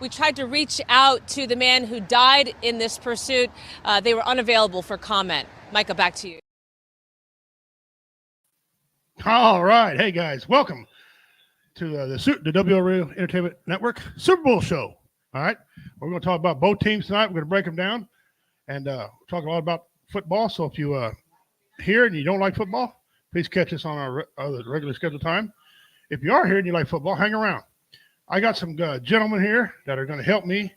We tried to reach out to the man who died in this pursuit. They were unavailable for comment. Micah, back to you. All right. Hey, guys. Welcome to the WRU Entertainment Network Super Bowl show. All right. We're going to talk about both teams tonight. We're going to break them down and talk a lot about football. So if you here and you don't like football, please catch us on our regular scheduled time. If you are here and you like football, hang around. I got some gentlemen here that are going to help me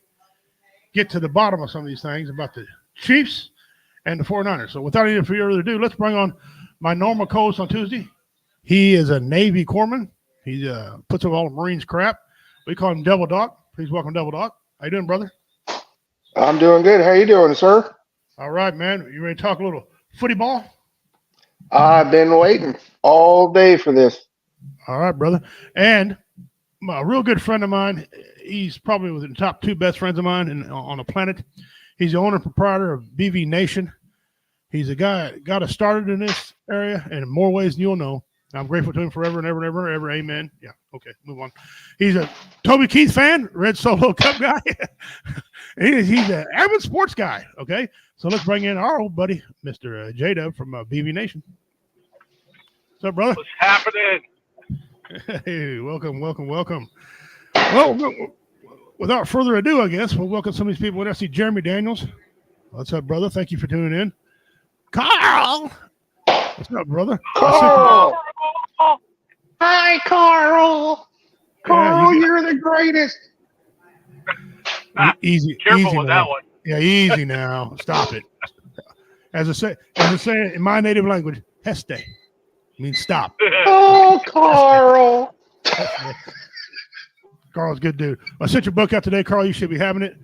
get to the bottom of some of these things about the Chiefs and the 49ers. So without any further ado, let's bring on my normal co-host on Tuesday. He is a Navy corpsman. He puts up all the Marines crap. We call him Devil Doc. Please welcome Devil Doc. How you doing, brother? I'm doing good. How you doing, sir? All right, man. You ready to talk a little footy ball? I've been waiting all day for this. All right, brother. And a real good friend of mine, he's probably within the top 2 best friends of mine on the planet. He's the owner and proprietor of BV Nation. He's a guy that got us started in this area and in more ways than you'll know. I'm grateful to him forever and ever and ever, ever. Amen. Yeah. Okay. Move on. He's a Toby Keith fan, Red Solo Cup guy. He's an avid sports guy. Okay. So let's bring in our old buddy, Mr. J-Dub from BV Nation. What's up, brother? What's happening? Hey, welcome. Well, without further ado, I guess we'll welcome some of these people. I see Jeremy Daniels. What's up, brother? Thank you for tuning in. Carl. What's up, brother? Carl. Hi, Carl. Carl, you're the greatest. Easy. Careful easy with now. that one. Yeah, easy now. Stop it. As I say in my native language, heste means stop. Oh, Carl. Carl's a good dude. I sent your book out today, Carl. You should be having it.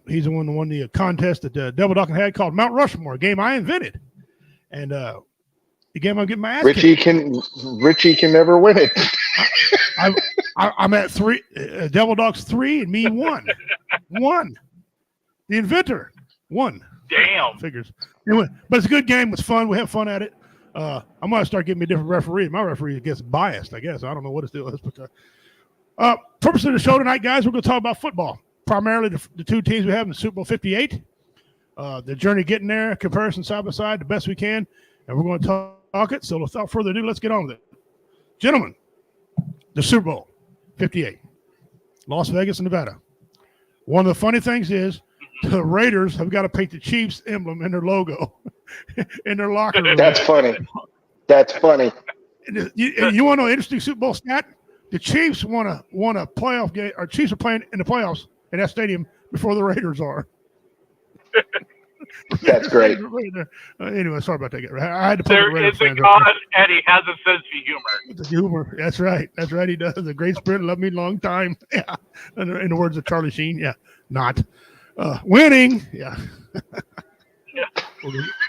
He's the one that won the contest that Devil Doc had called Mount Rushmore, a game I invented. And the game I'm getting my ass Richie kicked. can never win it. I'm at 3. Devil Dog's 3 and me 1. 1. The inventor 1. Damn. Figures. Anyway, but it's a good game. It's fun. We have fun at it. I'm gonna start getting me a different referee. My referee gets biased, I guess. I don't know what his deal is, but purpose of the show tonight, guys, we're gonna talk about football. Primarily the 2 teams we have in the Super Bowl 58. The journey getting there, comparison side by side, the best we can, and we're going to talk it. So without further ado, let's get on with it. Gentlemen, the Super Bowl 58, Las Vegas, Nevada. One of the funny things is the Raiders have got to paint the Chiefs emblem in their logo in their locker room. That's funny. And you want to know an interesting Super Bowl stat? The Chiefs won a playoff game, or Chiefs are playing in the playoffs in that stadium before the Raiders are. That's great. Anyway, sorry about that. I had to put There is a God, and he has a sense of humor. That's right. He does. A great spirit, loved me a long time. Yeah. In the words of Charlie Sheen. Yeah. Not. Winning. Yeah. Yeah.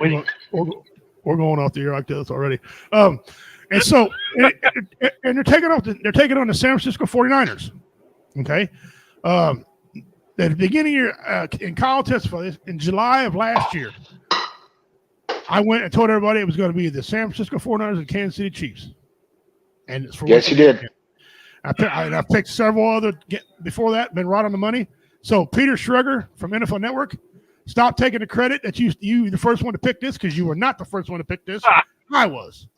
We're going off the air like this already. And so, and they're taking on the San Francisco 49ers. Okay. At the beginning of your in Kyle testified in July of last year, I went and told everybody it was going to be the San Francisco 49ers and Kansas City Chiefs. And it's for yes, you did. I picked several other before that, been right on the money. So Peter Schrager from NFL Network, stop taking the credit that you the first one to pick this, because you were not the first one to pick this. I was.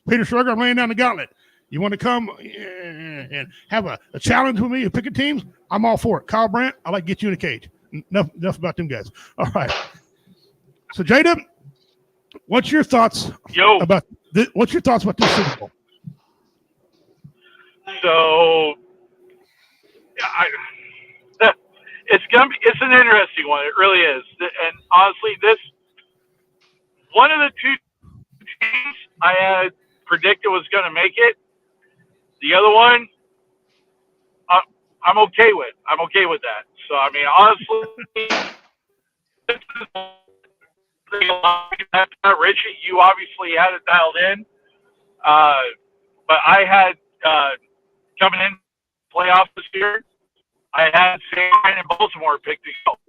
Peter Schrager, I'm laying down the gauntlet. You want to come and have a challenge with me of picking teams? I'm all for it. Kyle Brandt, I like to get you in a cage. Enough about them guys. All right. So, J-Dub, what's your thoughts about this Super Bowl? So, it's an interesting one. It really is. And honestly, one of the 2 teams I had predicted was going to make it. The other one, I'm okay with. I'm okay with that. So, I mean, honestly, Richie, you obviously had it dialed in. But I had coming in playoffs this year, I had San Fran and Baltimore picked to go.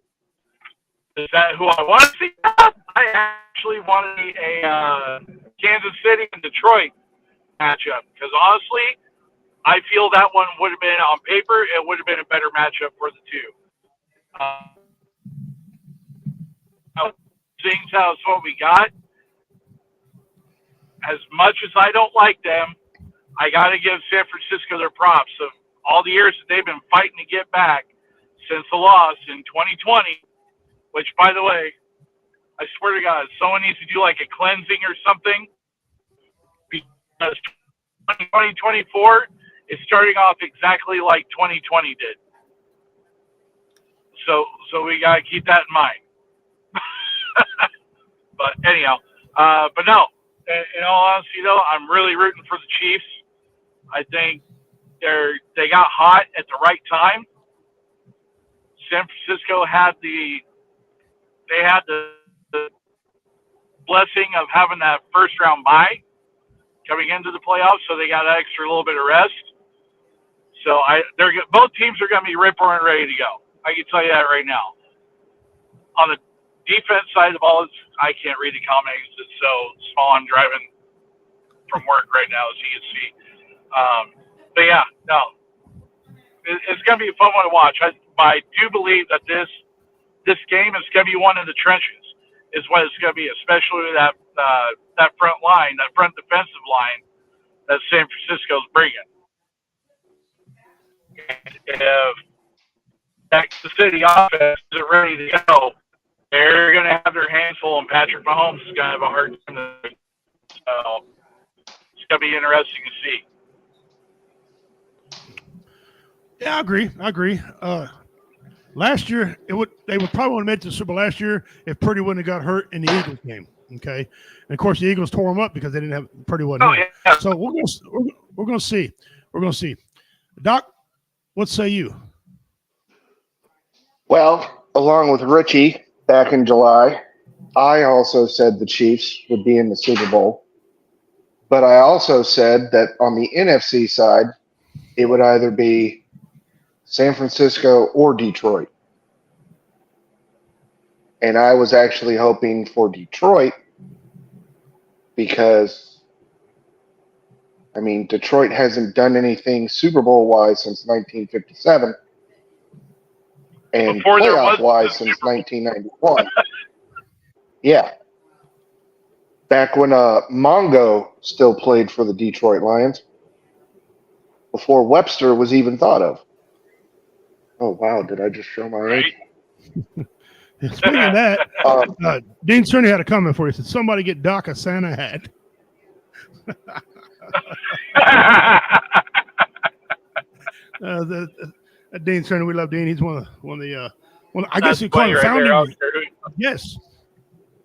Is that who I want to see? I actually wanted a Kansas City and Detroit matchup, because honestly, I feel that one would have been on paper. It would have been a better matchup for the two. Seeing how it's what we got, as much as I don't like them, I got to give San Francisco their props of all the years that they've been fighting to get back since the loss in 2020, which, by the way, I swear to God, someone needs to do like a cleansing or something, because 2024 is starting off exactly like 2020 did. So we got to keep that in mind. But anyhow, but no, in all honesty though, I'm really rooting for the Chiefs. I think they got hot at the right time. San Francisco had the blessing of having that first round bye coming into the playoffs, so they got an extra little bit of rest. So both teams are going to be rip-roaring ready to go. I can tell you that right now. On the defense side of the ball, I can't read the comments. It's so small. I'm driving from work right now, as you can see. But yeah, no, it's going to be a fun one to watch. I do believe that this game is going to be one of the trenches. Is what it's going to be, especially that front line, that front defensive line that San Francisco's bringing. If the City offense isn't ready to go, they're going to have their hands full, and Patrick Mahomes is going to have a hard time. So it's going to be interesting to see. Yeah, I agree. Last year, they would probably have made it to the Super Bowl last year if Purdy wouldn't have got hurt in the Eagles game. Okay, and of course the Eagles tore him up because they didn't have Purdy wasn't there. Yeah. So we're gonna see. We're gonna see. Doc, what say you? Well, along with Richie back in July, I also said the Chiefs would be in the Super Bowl. But I also said that on the NFC side, it would either be San Francisco or Detroit. And I was actually hoping for Detroit because, I mean, Detroit hasn't done anything Super Bowl-wise since 1957 and playoff-wise since 1991. Yeah. Back when Mongo still played for the Detroit Lions before Webster was even thought of. Oh, wow. Did I just show my age? Speaking of that, Dean Cerny had a comment for you. He said, somebody get Doc a Santa hat. Dean Cerny, we love Dean. He's one of the I guess you call him founding. Yes.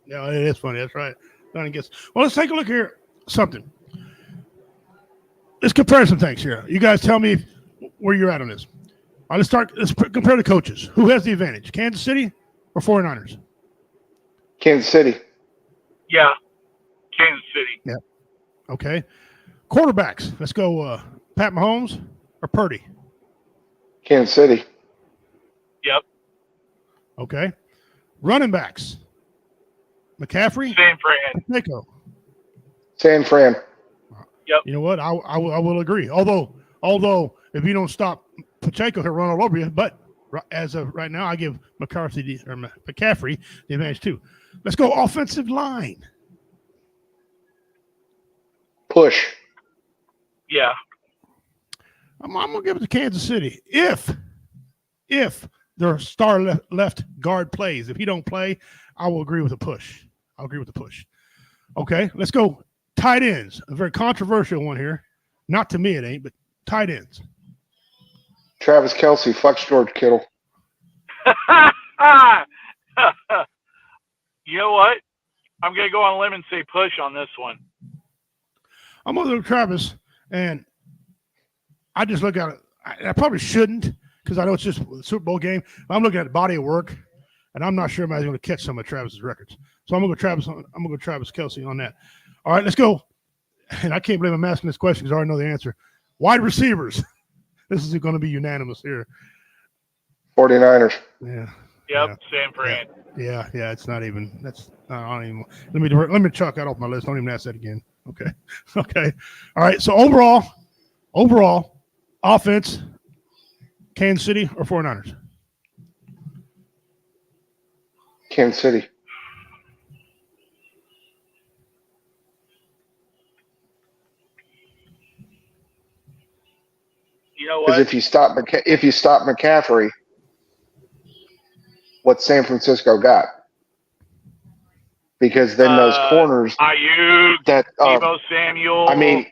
Yeah, it is funny. That's right. Well, let's take a look here. Something. Let's compare some things here. You guys tell me where you're at on this. All right, let's compare the coaches. Who has the advantage, Kansas City or 49ers? Kansas City. Yeah, Kansas City. Yeah. Okay. Quarterbacks. Let's go Pat Mahomes or Purdy? Kansas City. Yep. Okay. Running backs. McCaffrey? San Fran. Pacheco. San Fran. Yep. You know what? I will agree. Although if you don't stop Pacheco, he'll run all over you. But as of right now, I give McCaffrey the advantage too. Let's go offensive line. Push. Yeah. I'm gonna give it to Kansas City if their star left guard plays. If he don't play, I will agree with the push. I'll agree with the push. Okay, let's go tight ends. A very controversial one here. Not to me, it ain't, but tight ends. Travis Kelce fucks George Kittle. You know what? I'm going to go on a limb and say push on this one. I'm going to go Travis, and I just look at it. I probably shouldn't because I know it's just a Super Bowl game. I'm looking at the body of work, and I'm not sure I'm going to catch some of Travis's records. So I'm going to go Travis Kelce on that. All right, let's go. And I can't believe I'm asking this question because I already know the answer. Wide receivers. This is going to be unanimous here. 49ers. Yeah. Yep, San Fran. Yeah. It's not even. That's. I don't even. Let me chalk that off my list. Don't even ask that again. Okay. All right. So overall, Offense, Kansas City or 49ers? Kansas City. You know Because what? if you stop McCaffrey, what San Francisco got? Because then those corners Ayuk, that Deebo Samuel. I mean,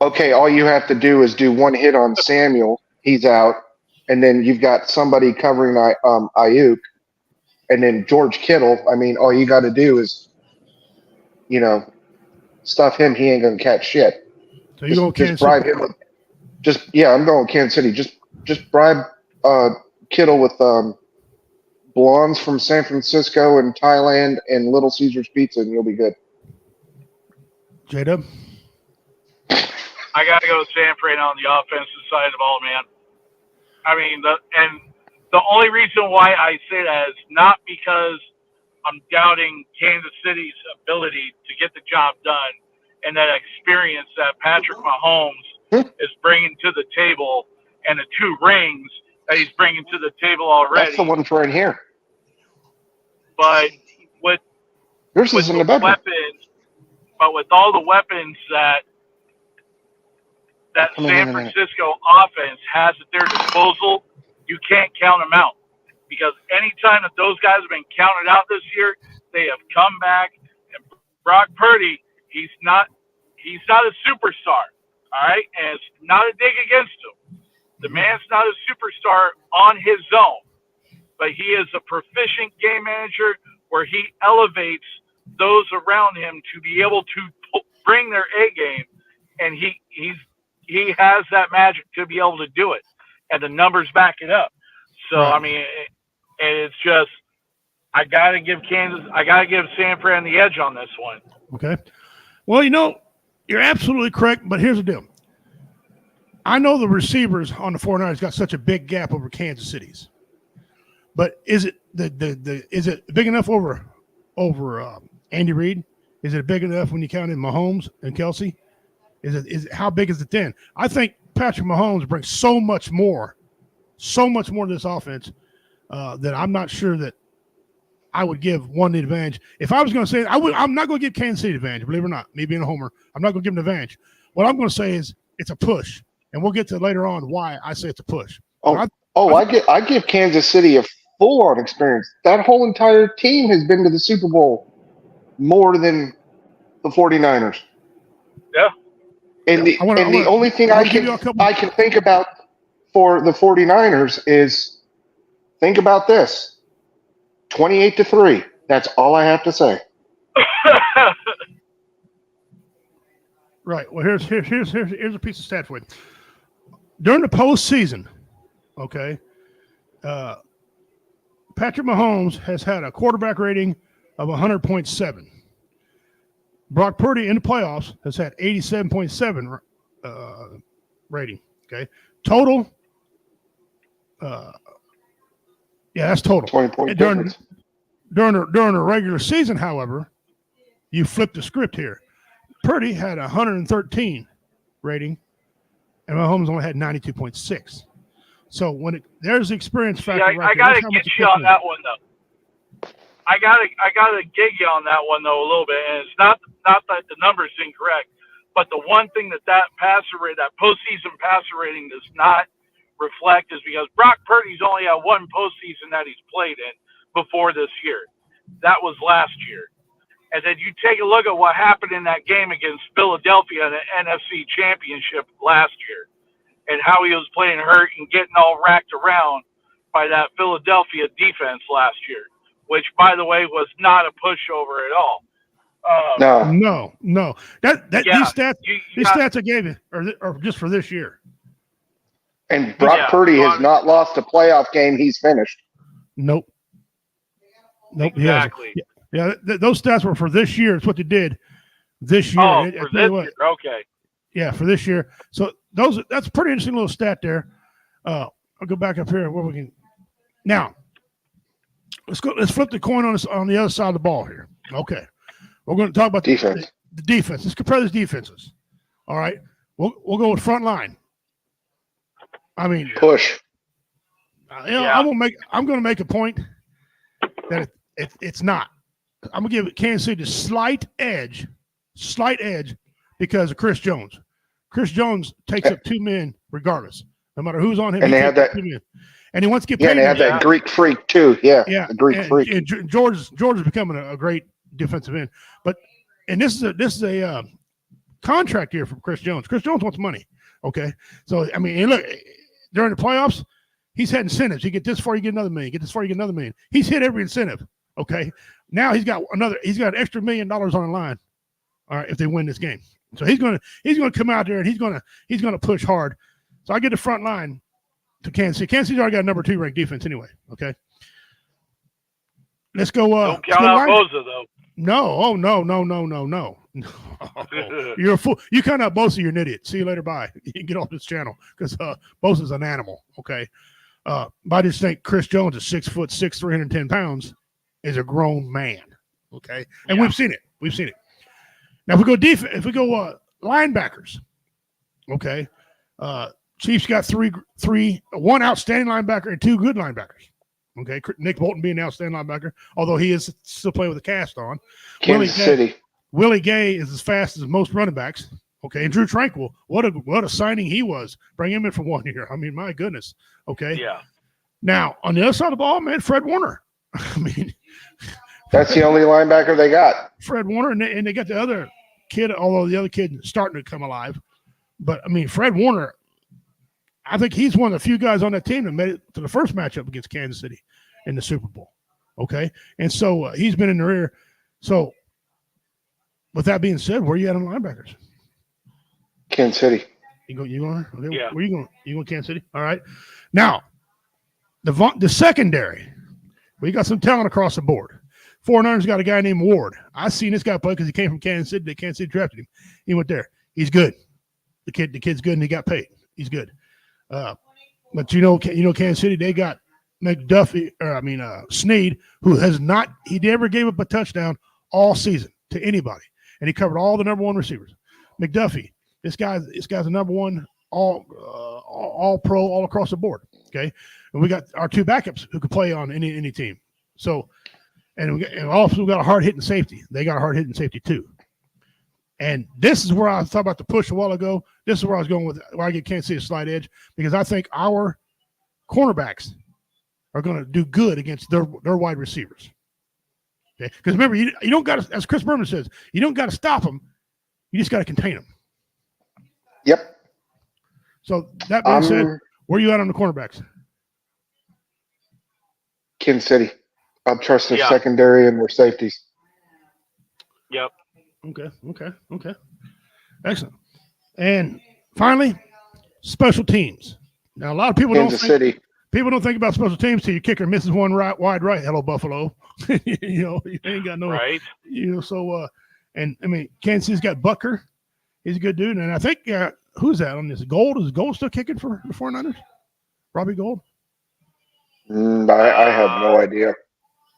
okay, all you have to do is do one hit on Samuel, he's out, and then you've got somebody covering Ayuk, and then George Kittle. I mean, all you got to do is, stuff him. He ain't gonna catch shit. So you go just bribe him with. I'm going with Kansas City. Just bribe Kittle with blondes from San Francisco and Thailand and Little Caesars Pizza, and you'll be good. J-Dub? I got to go with San Fran on the offensive side of the ball, man. I mean, the only reason why I say that is not because I'm doubting Kansas City's ability to get the job done and that experience that Patrick Mahomes is bringing to the table and the 2 rings that he's bringing to the table already. That's the one for in here. But with yours is in the bedroom. With all the weapons that San Francisco offense has at their disposal, you can't count them out. Because anytime that those guys have been counted out this year, they have come back. And Brock Purdy, he's not a superstar, all right? And it's not a dig against him. The man's not a superstar on his own, but he is a proficient game manager where he elevates those around him to be able to bring their A game, and he has that magic to be able to do it, and the numbers back it up. So right. I mean, it's just I gotta give San Fran the edge on this one. Okay, well, you're absolutely correct, but here's the deal. I know the receivers on the 49ers got such a big gap over Kansas City's, but is it is it big enough over Andy Reid? Is it big enough when you count in Mahomes and Kelsey? Is it how big is it then? I think Patrick Mahomes brings so much more to this offense that I'm not sure that I would give one the advantage. If I was going to say I'm not going to give Kansas City the advantage, believe it or not. Me being a homer, I'm not going to give them the advantage. What I'm going to say is it's a push, and we'll get to later on why I say it's a push. I give Kansas City a full-on experience. That whole entire team has been to the Super Bowl more than the 49ers. Yeah. And the only thing I can think about for the 49ers is think about this. 28-3. That's all I have to say. Right. Well, here's a piece of stat for you. During the postseason, okay, Patrick Mahomes has had a quarterback rating of 100.7. Brock Purdy in the playoffs has had 87.7 rating. Okay, total. That's total. 20-point during the regular season, however, you flip the script here. Purdy had 113 rating, and Mahomes only had 92.6. So there's the experience factor. I gotta get you on that one though. I gotta gig you on that one though a little bit, and it's not that the number's incorrect, but the one thing that postseason passer rating does not reflect is because Brock Purdy's only had one postseason that he's played in before this year. That was last year. And then you take a look at what happened in that game against Philadelphia in the NFC Championship last year and how he was playing hurt and getting all racked around by that Philadelphia defense last year, which, by the way, was not a pushover at all. No. These stats I gave you are just for this year. And Brock Purdy has not lost a playoff game he's finished. Nope. Exactly. Yeah, those stats were for this year. It's what they did this year. Oh, for this year. Okay. Yeah, for this year. So that's a pretty interesting little stat there. I'll go back up here where we can. Now, let's flip the coin on the other side of the ball here. Okay. We're going to talk about defense. The defense. Let's compare these defenses. All right. We'll go with front line. I mean, Push. I'm going to make a point that it's not. I'm going to give Kansas City the slight edge because of Chris Jones. Chris Jones takes up 2 men regardless, no matter who's on him. And they have that. 2 men. And he wants to get paid. Yeah, and they have that Greek freak too. Yeah, the Greek freak. And George is becoming a great defensive end. And this is a contract here from Chris Jones. Chris Jones wants money. Okay, so I mean, look, during the playoffs, he's had incentives. You get this far, you get another million. Get this far, you get another million. He's hit every incentive. Okay, now he's got an extra $1 million on the line. All right, if they win this game, so he's gonna come out there and he's gonna push hard. So I get the front line to Kansas City. Kansas City's already got a number 2 ranked defense anyway. Okay, let's go. Don't count out Bosa though. No, no. You're a fool. You count out Bosa, you're an idiot. See you later. Bye. You can get off this channel because Bosa's an animal. Okay, but I just think Chris Jones is 6'6", 310 pounds, is a grown man. Okay, and we've seen it. Now if we go linebackers. Okay, Chiefs got one outstanding linebacker and 2 good linebackers. Okay, Nick Bolton being an outstanding linebacker, although he is still playing with a cast on. Kansas City. Willie Gay is as fast as most running backs. Okay, and Drew Tranquil, what a signing he was. Bring him in for 1 year. I mean, my goodness. Okay. Yeah. Now on the other side of the ball, man, Fred Warner. I mean, that's the only linebacker they got. Fred Warner, and they got the other kid, although the other kid is starting to come alive. But I mean, Fred Warner, I think he's one of the few guys on that team that made it to the first matchup against Kansas City in the Super Bowl. Okay, and so he's been in the rear. So, with that being said, where are you at on linebackers? Kansas City. You going? Okay. Yeah. Where you going? You going Kansas City? All right. Now, the secondary, we got some talent across the board. 49ers got a guy named Ward. I seen this guy play because he came from Kansas City. Kansas City drafted him. He went there. He's good. The kid's good, and he got paid. He's good. But Kansas City, they got Snead, who he never gave up a touchdown all season to anybody, and he covered all the number 1 receivers. McDuffie, this guy's a number 1 all pro all across the board. Okay, and we got our 2 backups who could play on any team. So, and also we got a hard hitting safety. They got a hard hitting safety too. And this is where I was talking about the push a while ago. This is where I was going with where I get Kansas City a slight edge, because I think our cornerbacks are going to do good against their wide receivers. Okay, because remember, you don't got to, as Chris Berman says, you don't got to stop them. You just got to contain them. Yep. So that being said, where are you at on the cornerbacks? Kansas City. I trust their secondary and their safeties. Yep. Okay. Excellent. And finally, special teams. Now, a lot of people Kansas City. People don't think about special teams till your kicker misses one wide right. Hello, Buffalo. You ain't got no right. So and I mean, Kansas City's got Butker. He's a good dude, and I think who's that on this? Gold? Is Gold still kicking for the 49ers? Robbie Gold? I have no idea.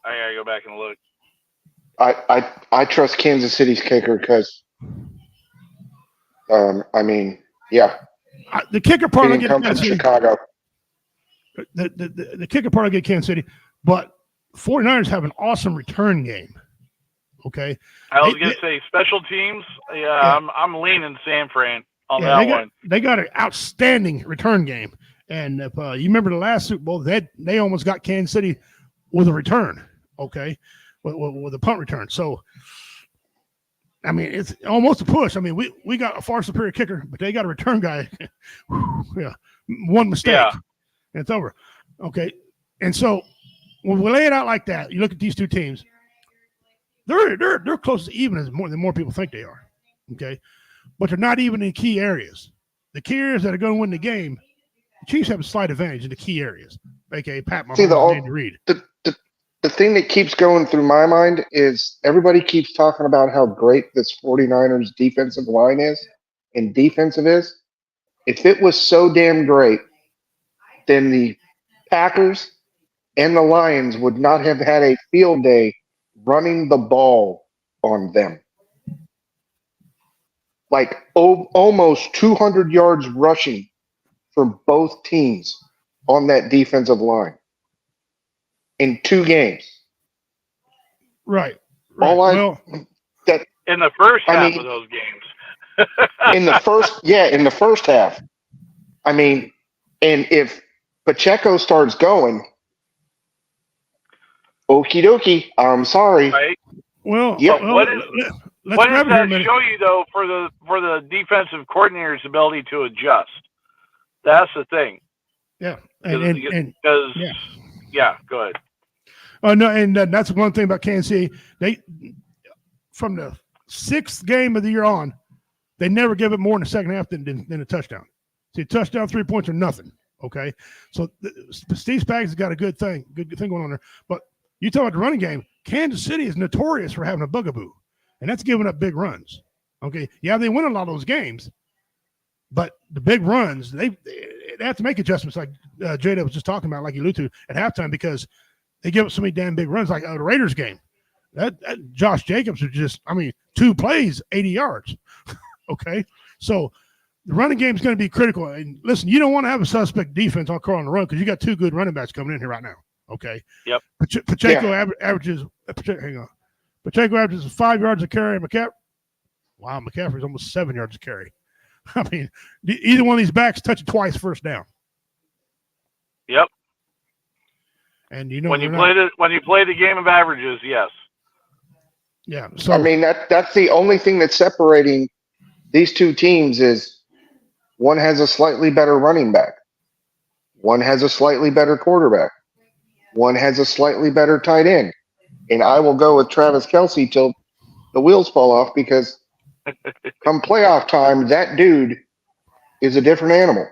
I gotta go back and look. I trust Kansas City's kicker because, the kicker part I get come from Chicago. The kicker part I get Kansas City, but 49ers have an awesome return game. Okay, I was gonna say special teams. Yeah. I'm leaning San Fran on that one. They got an outstanding return game, and if you remember the last Super Bowl, they almost got Kansas City with a return. Okay. With a punt return. So, I mean, it's almost a push. I mean, we got a far superior kicker, but they got a return guy. One mistake, and it's over. Okay. And so when we lay it out like that, you look at these 2 teams, they're close to even than more people think they are. Okay. But they're not even in key areas. The key areas that are going to win the game, the Chiefs have a slight advantage in the key areas. AKA Pat Mahomes and Andy Reid. The thing that keeps going through my mind is everybody keeps talking about how great this 49ers defensive line is and defensive is. If it was so damn great, then the Packers and the Lions would not have had a field day running the ball on them. Like almost 200 yards rushing for both teams on that defensive line in 2 games. Right. Well, that in the first half of those games. in the first half. I mean, and if Pacheco starts going, okie dokie, I'm sorry. Right. Well, yep. What does that show you, though, for the defensive coordinator's ability to adjust? That's the thing. Yeah, because go ahead. Oh no, and that's one thing about Kansas City. They, from the 6th game of the year on, they never give it more in the second half than a touchdown. See, touchdown, 3 points or nothing. Okay, so Steve Spags has got a good thing going on there. But you talk about the running game. Kansas City is notorious for having a bugaboo, and that's giving up big runs. Okay, yeah, they win a lot of those games, but the big runs, they have to make adjustments, like Jada was just talking about, like you alluded to at halftime, because they give up so many damn big runs, like the Raiders game. That Josh Jacobs was just, 2 plays, 80 yards. Okay, so the running game is going to be critical. And listen, you don't want to have a suspect defense on the run because you got 2 good running backs coming in here right now. Okay. Yep. Pacheco averages. Hang on. Pacheco averages 5 yards a carry. McCaffrey's almost 7 yards a carry. Either one of these backs touch it twice first down. Yep. And when you play the game of averages, yes. Yeah. So that's the only thing that's separating these 2 teams is one has a slightly better running back, one has a slightly better quarterback, one has a slightly better tight end, and I will go with Travis Kelce till the wheels fall off because come playoff time, that dude is a different animal.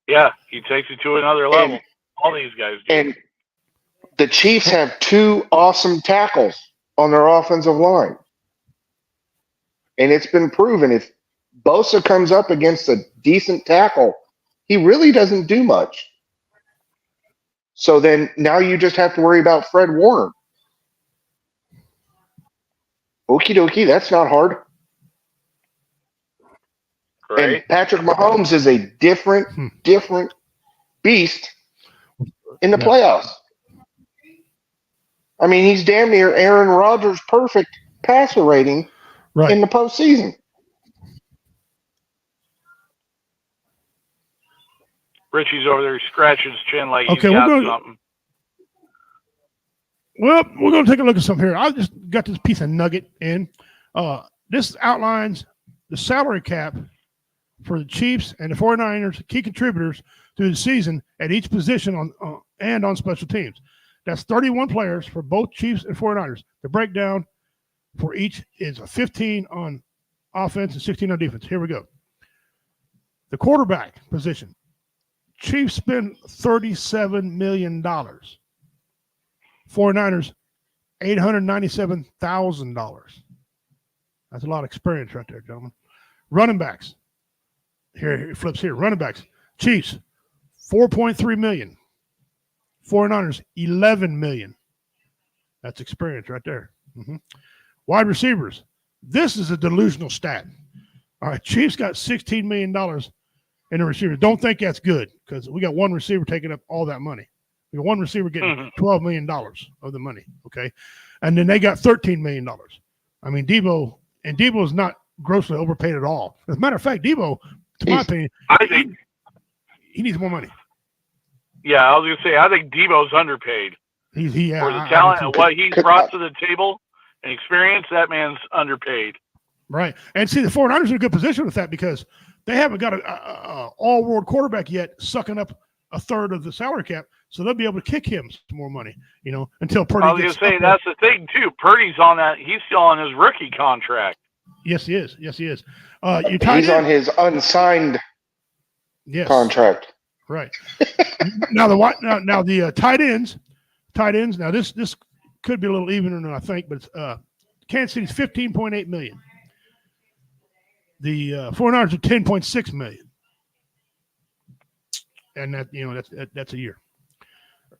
Yeah, he takes it to another level. All these guys do. And the Chiefs have 2 awesome tackles on their offensive line. And it's been proven if Bosa comes up against a decent tackle, he really doesn't do much. So then now you just have to worry about Fred Warner. Okie dokie, that's not hard. Great. And Patrick Mahomes is a different beast in the playoffs. He's damn near Aaron Rodgers' perfect passer rating in the postseason. Richie's over there scratching his chin like he's got something. Well, we're going to take a look at something here. I just got this piece of nugget in. This outlines the salary cap for the Chiefs and the 49ers, key contributors through the season at each position and on special teams. That's 31 players for both Chiefs and 49ers. The breakdown for each is a 15 on offense and 16 on defense. Here we go. The quarterback position. Chiefs spend $37 million. 49ers, $897,000. That's a lot of experience right there, gentlemen. Running backs. Here it flips here. Running backs. Chiefs, $4.3 million. 49ers, $11 million. That's experience right there. Mm-hmm. Wide receivers. This is a delusional stat. All right, Chiefs got $16 million in the receiver. Don't think that's good because we got one receiver taking up all that money. We got one receiver getting $12 million of the money, okay? And then they got $13 million. Debo's not grossly overpaid at all. As a matter of fact, Debo, to my opinion, I think he needs more money. Yeah, I was going to say, I think Debo's underpaid. For the talent and what he's brought to the table and experience, that man's underpaid. Right. And see, the 49ers are in a good position with that because they haven't got a all-world quarterback yet sucking up a third of the salary cap, so they'll be able to kick him some more money, until Purdy I was going to say, that's the thing, too. Purdy's on that. He's still on his rookie contract. Yes, he is. He's on his unsigned contract. Right. Now the tight ends. Now this could be a little evener than I think, but it's, Kansas City's $15.8 million. The 49ers are $10.6 million, and that's a year.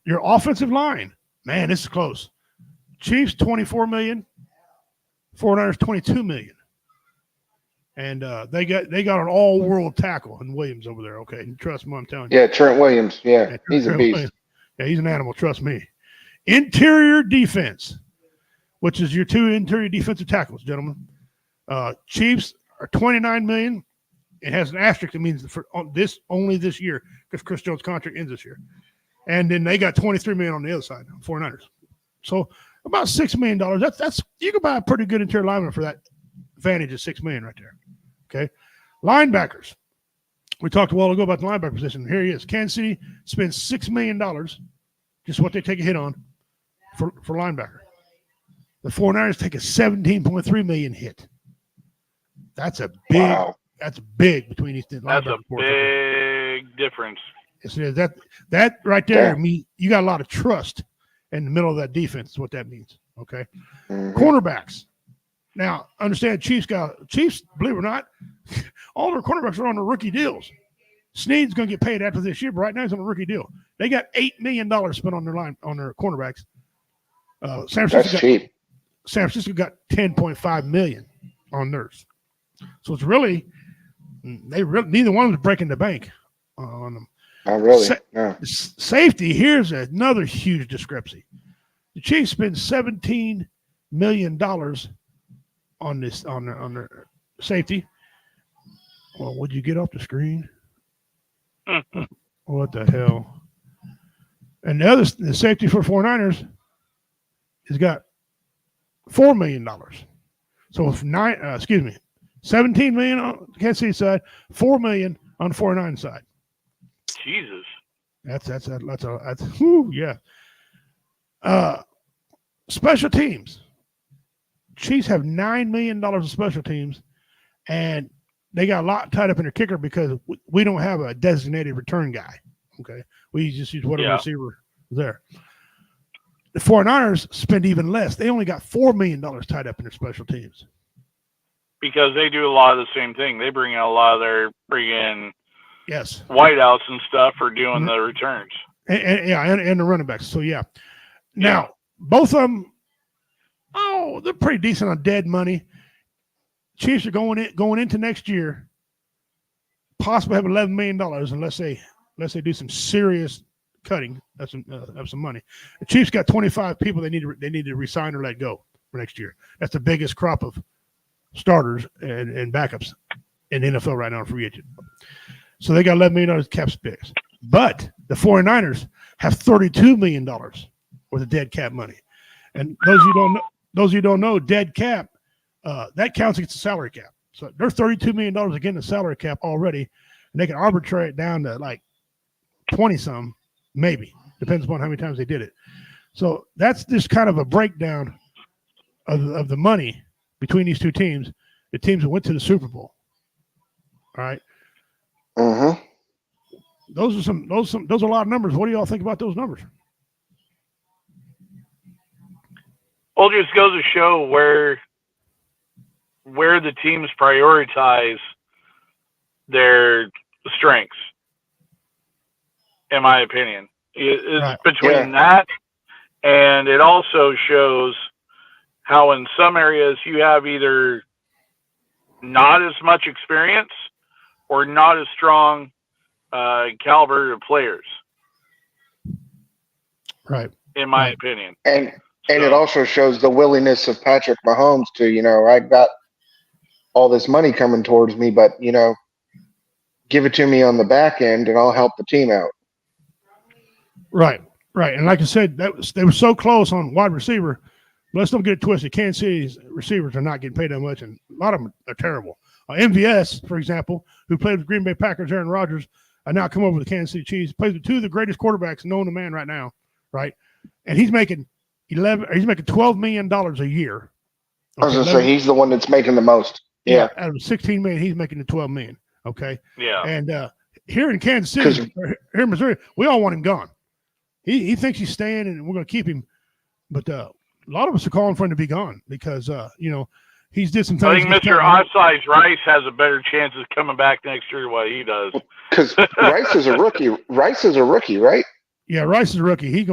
Your offensive line, man, this is close. Chiefs $24 million, 49ers $22 million. And they got an all-world tackle in Williams over there. Okay, trust me, I'm telling you. Yeah, Trent Williams. Yeah, he's a beast. Yeah, he's an animal. Trust me. Interior defense, which is your two interior defensive tackles, gentlemen. Chiefs are $29 million. It has an asterisk that means for only this year because Chris Jones' contract ends this year. And then they got $23 million on the other side, 49ers. So about $6 million. That's you can buy a pretty good interior lineman for that advantage of $6 million right there. Okay, linebackers. We talked a while ago about the linebacker position. Here he is. Kansas City spends $6 million, just what they take a hit on for linebacker. The 49ers take a $17.3 million hit. That's a big. Wow. That's big between these things. That's a big difference. Yes, it is. That right there means you got a lot of trust in the middle of that defense. Is what that means. Okay, cornerbacks. Now, understand, Chiefs, believe it or not, all their cornerbacks are on the rookie deals. Snead's going to get paid after this year, but right now he's on a rookie deal. They got $8 million spent on their cornerbacks. San Francisco got $10.5 million on theirs. So it's really neither one is breaking the bank on them. Not really. No. Safety, here's another huge discrepancy. The Chiefs spend $17 million on their safety. Well, would you get off the screen? What the hell? And the safety for 49ers has got $4 million. So if 17 million on the Kansas City side, 4 million on the 49 side. Jesus. That's whew, yeah. Special teams. Chiefs have $9 million of special teams, and they got a lot tied up in their kicker because we don't have a designated return guy. Okay, we just use whatever receiver is there. The 49ers spend even less. They only got $4 million tied up in their special teams. Because they do a lot of the same thing. They bring out a lot of their friggin' yes whiteouts and stuff for doing the returns. And the running backs. So now both of them. Oh, they're pretty decent on dead money. Chiefs are going into next year, possibly have $11 million unless they do some serious cutting of some money. The Chiefs got 25 people they need to resign or let go for next year. That's the biggest crop of starters and backups in the NFL right now in free agent. So they got $11 million cap space. But the 49ers have $32 million worth of dead cap money. And those of you don't know, dead cap, that counts against the salary cap. So they're $32 million against the salary cap already, and they can arbitrate it down to like 20-some, maybe. Depends upon how many times they did it. So that's just kind of a breakdown of the money between these two teams, the teams that went to the Super Bowl. All right. Uh-huh. Those are a lot of numbers. What do y'all think about those numbers? Well, it just goes to show where the teams prioritize their strengths, in my opinion. It's between that, and it also shows how in some areas you have either not as much experience or not as strong caliber of players. Right. In my opinion. And it also shows the willingness of Patrick Mahomes to, I got all this money coming towards me, but, give it to me on the back end and I'll help the team out. Right. And like I said, they were so close on wide receiver. Let's don't get it twisted. Kansas City's receivers are not getting paid that much, and a lot of them are terrible. MVS, for example, who played with Green Bay Packers, Aaron Rodgers, now come over to the Kansas City Chiefs, plays with two of the greatest quarterbacks known to man right now, right? And he's making $12 million a year. Okay, I was going to say he's the one that's making the most. Yeah. Out of $16 million, he's making the $12 million. Okay. Yeah. And here in Kansas City, here in Missouri, we all want him gone. He thinks he's staying, and we're going to keep him. But a lot of us are calling for him to be gone because he's did some things. I think Mr. Odd-Size Rice has a better chance of coming back next year than what he does. Because Rice is a rookie. Rice is a rookie, right? Yeah, Rice is a rookie. He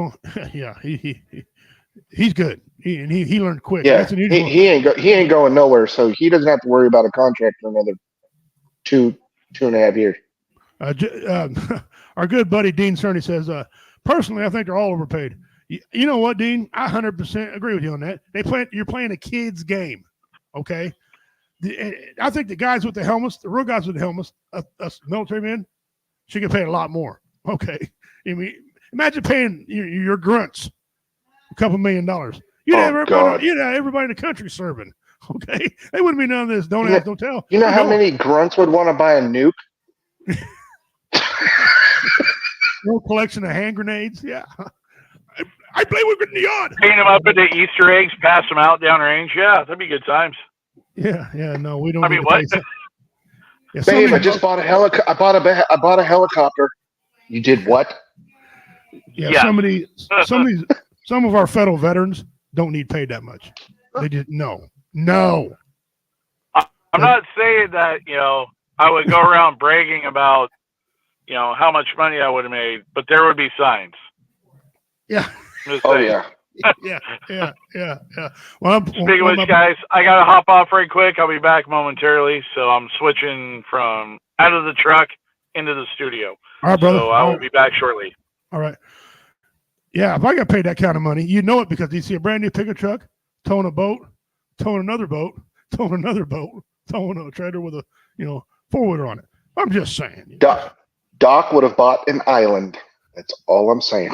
He's good. He learned quick. Yeah, That's an unusual. he ain't going nowhere, so he doesn't have to worry about a contract for another two and a half years. Our good buddy Dean Cerny says, personally, I think they're all overpaid. You know what, Dean? I 100% agree with you on that. You're playing a kid's game, okay? I think the guys with the helmets, the real guys with the helmets, us military men, should get paid a lot more. Okay, I mean, imagine paying your grunts a couple $1 million. You'd have everybody in the country serving. Okay, they wouldn't be none of this. Don't ask, don't tell. You know how many grunts would want to buy a nuke? No collection of hand grenades. Yeah, I play with in the yard. Paint them up into Easter eggs, pass them out downrange. Yeah, that'd be good times. Yeah. No, we don't. I mean, what? Yeah, Babe, I just bought a helicopter. I bought a helicopter. You did what? Yeah. Some of our federal veterans don't need paid that much. They just no. I'm not saying that I would go around bragging about how much money I would have made, but there would be signs. Yeah. Oh yeah. Yeah. Well, speaking of which, guys, I gotta hop off right quick. I'll be back momentarily, so I'm switching from out of the truck into the studio. All right, brother. So I will be back shortly. All right. Yeah, if I got paid that kind of money, you know it because you see a brand new pickup truck, towing a boat, towing another boat, towing another boat, towing a trailer with a four-wheeler on it. I'm just saying. Doc would have bought an island. That's all I'm saying.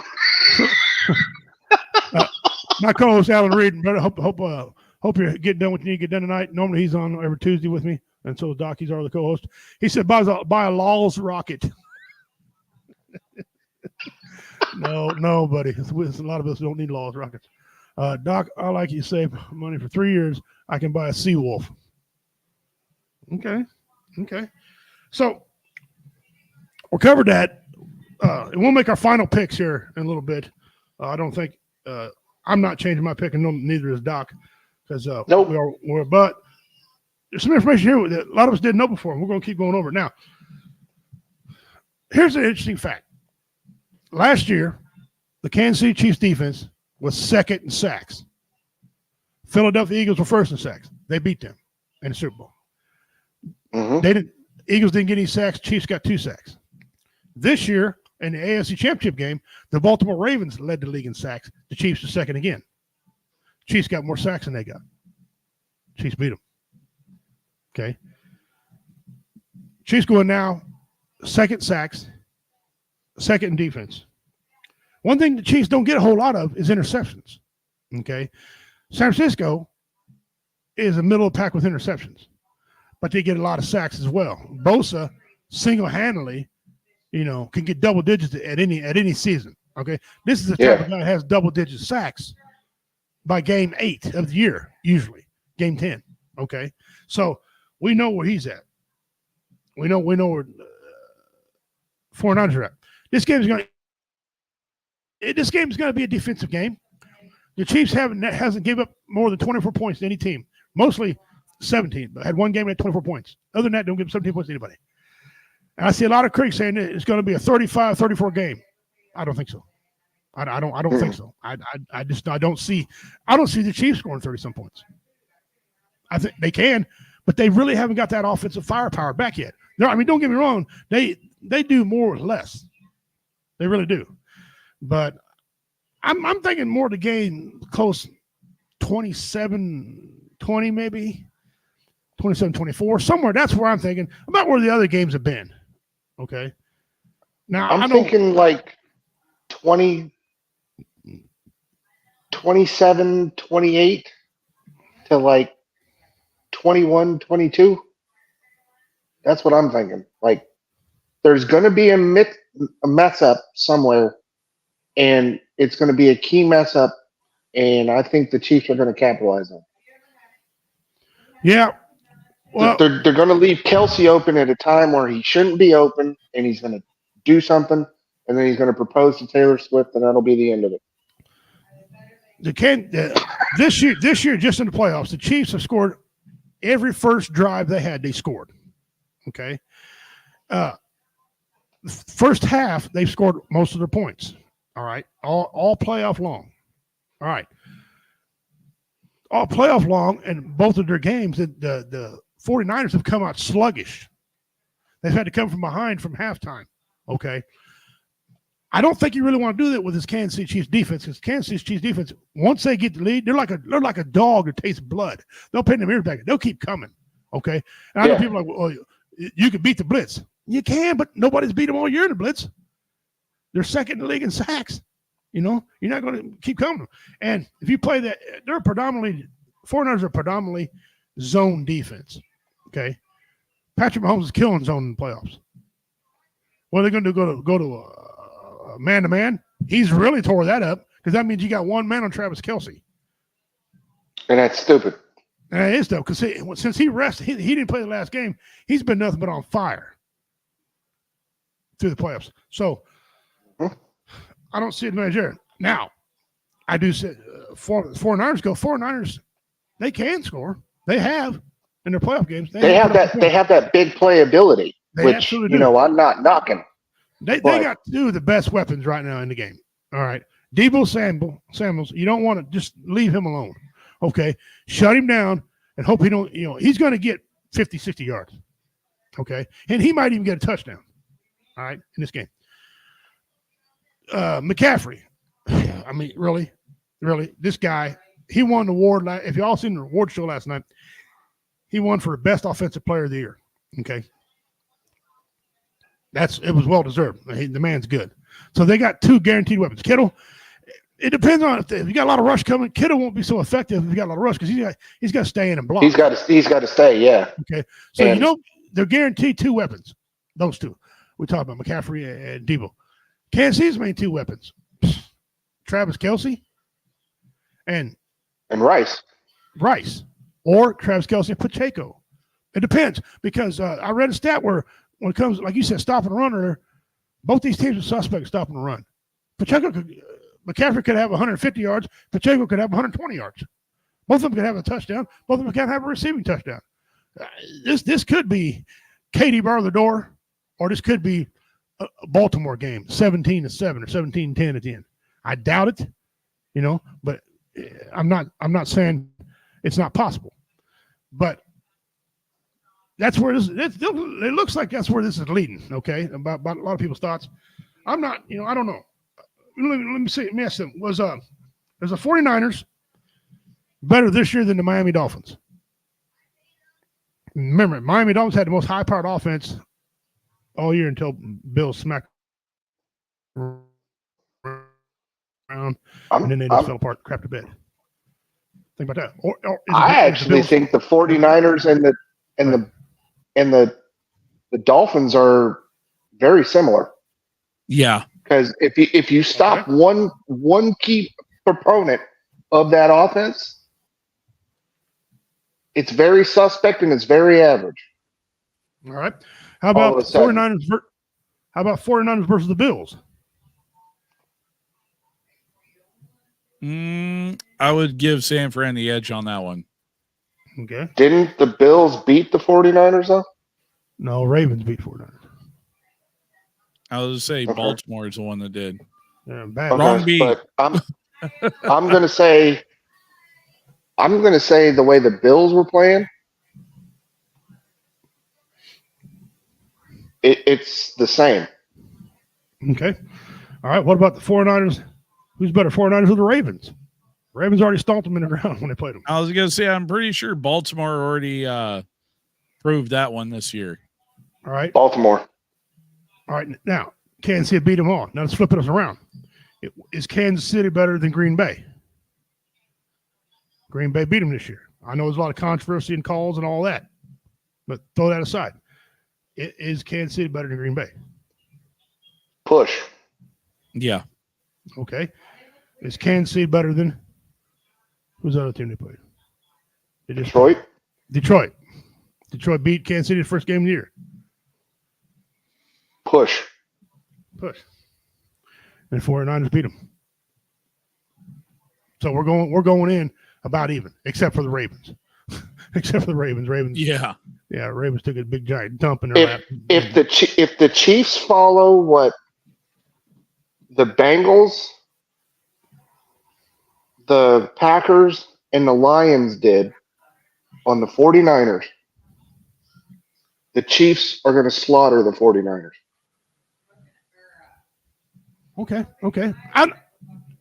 My co-host Alan Reed, brother, hope you're getting done what you need to get done tonight. Normally he's on every Tuesday with me, and so Doc, he's our other co-host. He said buy a Laws rocket. No, buddy. A lot of us don't need Laws rockets. Doc, I like you save money for 3 years. I can buy a Seawolf. Okay. So we'll cover that. And we'll make our final picks here in a little bit. I don't think I'm not changing my pick, and neither is Doc, because nope. But there's some information here that a lot of us didn't know before, and we're going to keep going over it now. Here's an interesting fact. Last year, the Kansas City Chiefs defense was second in sacks. Philadelphia Eagles were first in sacks. They beat them in the Super Bowl. Mm-hmm. Eagles didn't get any sacks. Chiefs got 2 sacks. This year, in the AFC Championship game, the Baltimore Ravens led the league in sacks. The Chiefs were second again. Chiefs got more sacks than they got. Chiefs beat them. Okay. Chiefs going now, second sacks, second in defense. One thing the Chiefs don't get a whole lot of is interceptions. Okay. San Francisco is a middle of the pack with interceptions, but they get a lot of sacks as well. Bosa single-handedly can get double digits at any season. Okay, this is the type of guy that has double digit sacks by game 8 of the year, usually game 10. Okay, so we know where he's at. We know where 49ers are at. This game is going to be a defensive game. The Chiefs hasn't given up more than 24 points to any team. Mostly 17, but had one game at 24 points. Other than that, don't give 17 points to anybody. And I see a lot of critics saying it's going to be a 35-34 game. I don't think so. I don't think so. I don't see the Chiefs scoring 30-some points. I think they can, but they really haven't got that offensive firepower back yet. Don't get me wrong. They do more with less. They really do. But I'm thinking more of the game close 27-20 maybe. 27-24, somewhere. That's where I'm thinking about where the other games have been. Okay. Now I'm thinking like 27-28 to like 21-22. That's what I'm thinking. Like there's going to be a mess up somewhere, and it's going to be a key mess up, and I think the Chiefs are going to capitalize on it. Yeah. Well, they're going to leave Kelsey open at a time where he shouldn't be open, and he's going to do something, and then he's going to propose to Taylor Swift, and that'll be the end of it. This year, just in the playoffs, the Chiefs have scored every first drive they had. They scored. Okay. First half, they've scored most of their points. All right. All playoff long. All right. all playoff long, and both of their games, the 49ers have come out sluggish. They've had to come from behind from halftime. Okay. I don't think you really want to do that with this Kansas City Chiefs defense, because Kansas City Chiefs defense, once they get the lead, they're like a dog that tastes blood. They'll pin their ears back. They'll keep coming. Okay. And I know people are like, well, you can beat the blitz. You can, but nobody's beat them all year in the blitz. They're second in the league in sacks. You know, you're not going to keep coming. And if you play that, 49ers are predominantly zone defense. Okay. Patrick Mahomes is killing zone in the playoffs. What are they going to do? Go to man-to-man? He's really tore that up, because that means you got one man on Travis Kelce. And that's stupid. And it is, though, because since he rested, he didn't play the last game. He's been nothing but on fire through the playoffs. So I don't see it manager. Now, I do say 49ers go. 49ers, they can score. They have in their playoff games. They have that big playability, which I'm not knocking. They got two of the best weapons right now in the game. All right, Deebo Samuels. You don't want to just leave him alone. Okay, shut him down and hope he don't. He's going to get 50, 60 yards. Okay, and he might even get a touchdown. All right, in this game. McCaffrey. I mean, really, this guy. He won the award. If you all seen the award show last night, he won for best offensive player of the year. Okay. It was well deserved. The man's good. So they got two guaranteed weapons. Kittle, it depends on if you got a lot of rush coming. Kittle won't be so effective if you got a lot of rush, because he's got to stay in and block. He's got to stay, yeah. Okay. So they're guaranteed two weapons. Those two. We talked about McCaffrey and Deebo. Kansas City's main two weapons. Travis Kelce and Rice. Or Travis Kelce and Pacheco. It depends, because I read a stat where when it comes, like you said, stopping a runner, both these teams are suspect stopping a run. McCaffrey could have 150 yards. Pacheco could have 120 yards. Both of them could have a touchdown. Both of them can have a receiving touchdown. This could be Katie bar the door, or this could be a Baltimore game, 17-7 or 17-10 at the end. I doubt it, but I'm not saying it's not possible. But that's where it looks like that's where this is leading, okay, about a lot of people's thoughts. I'm not, I don't know. Let me ask them. Was the 49ers better this year than the Miami Dolphins? Remember, Miami Dolphins had the most high-powered offense all year until Bill smacked around, and then they just fell apart, crap to bed. Think about that. I actually think the 49ers and the Dolphins are very similar. Yeah. Because if you stop one key proponent of that offense, it's very suspect and it's very average. All right. How about 49ers? How about 49ers versus the Bills? I would give San Fran the edge on that one. Okay. Didn't the Bills beat the 49ers, though? No, Ravens beat 49ers. I was going to say Baltimore is the one that did. Yeah, bad. Wrong beat. But I'm going to say the way the Bills were playing, it's the same. Okay. All right. What about the 49ers? Who's better, 49ers or the Ravens? Ravens already stomped them in the ground when they played them. I was going to say, I'm pretty sure Baltimore already proved that one this year. All right. Baltimore. All right. Now, Kansas City beat them all. Now let's flip it around. Is Kansas City better than Green Bay? Green Bay beat them this year. I know there's a lot of controversy and calls and all that, but throw that aside. Is Kansas City better than Green Bay? Push. Yeah. Okay. Is Kansas City better than who's the other team they played? Detroit. Detroit beat Kansas City the first game of the year. Push. And 49ers beat them. So we're going in about even, except for the Ravens. Ravens. Yeah. Yeah, Ravens took a big giant dump in their lap. If the Chiefs follow what the Bengals, the Packers, and the Lions did on the 49ers, the Chiefs are going to slaughter the 49ers. Okay.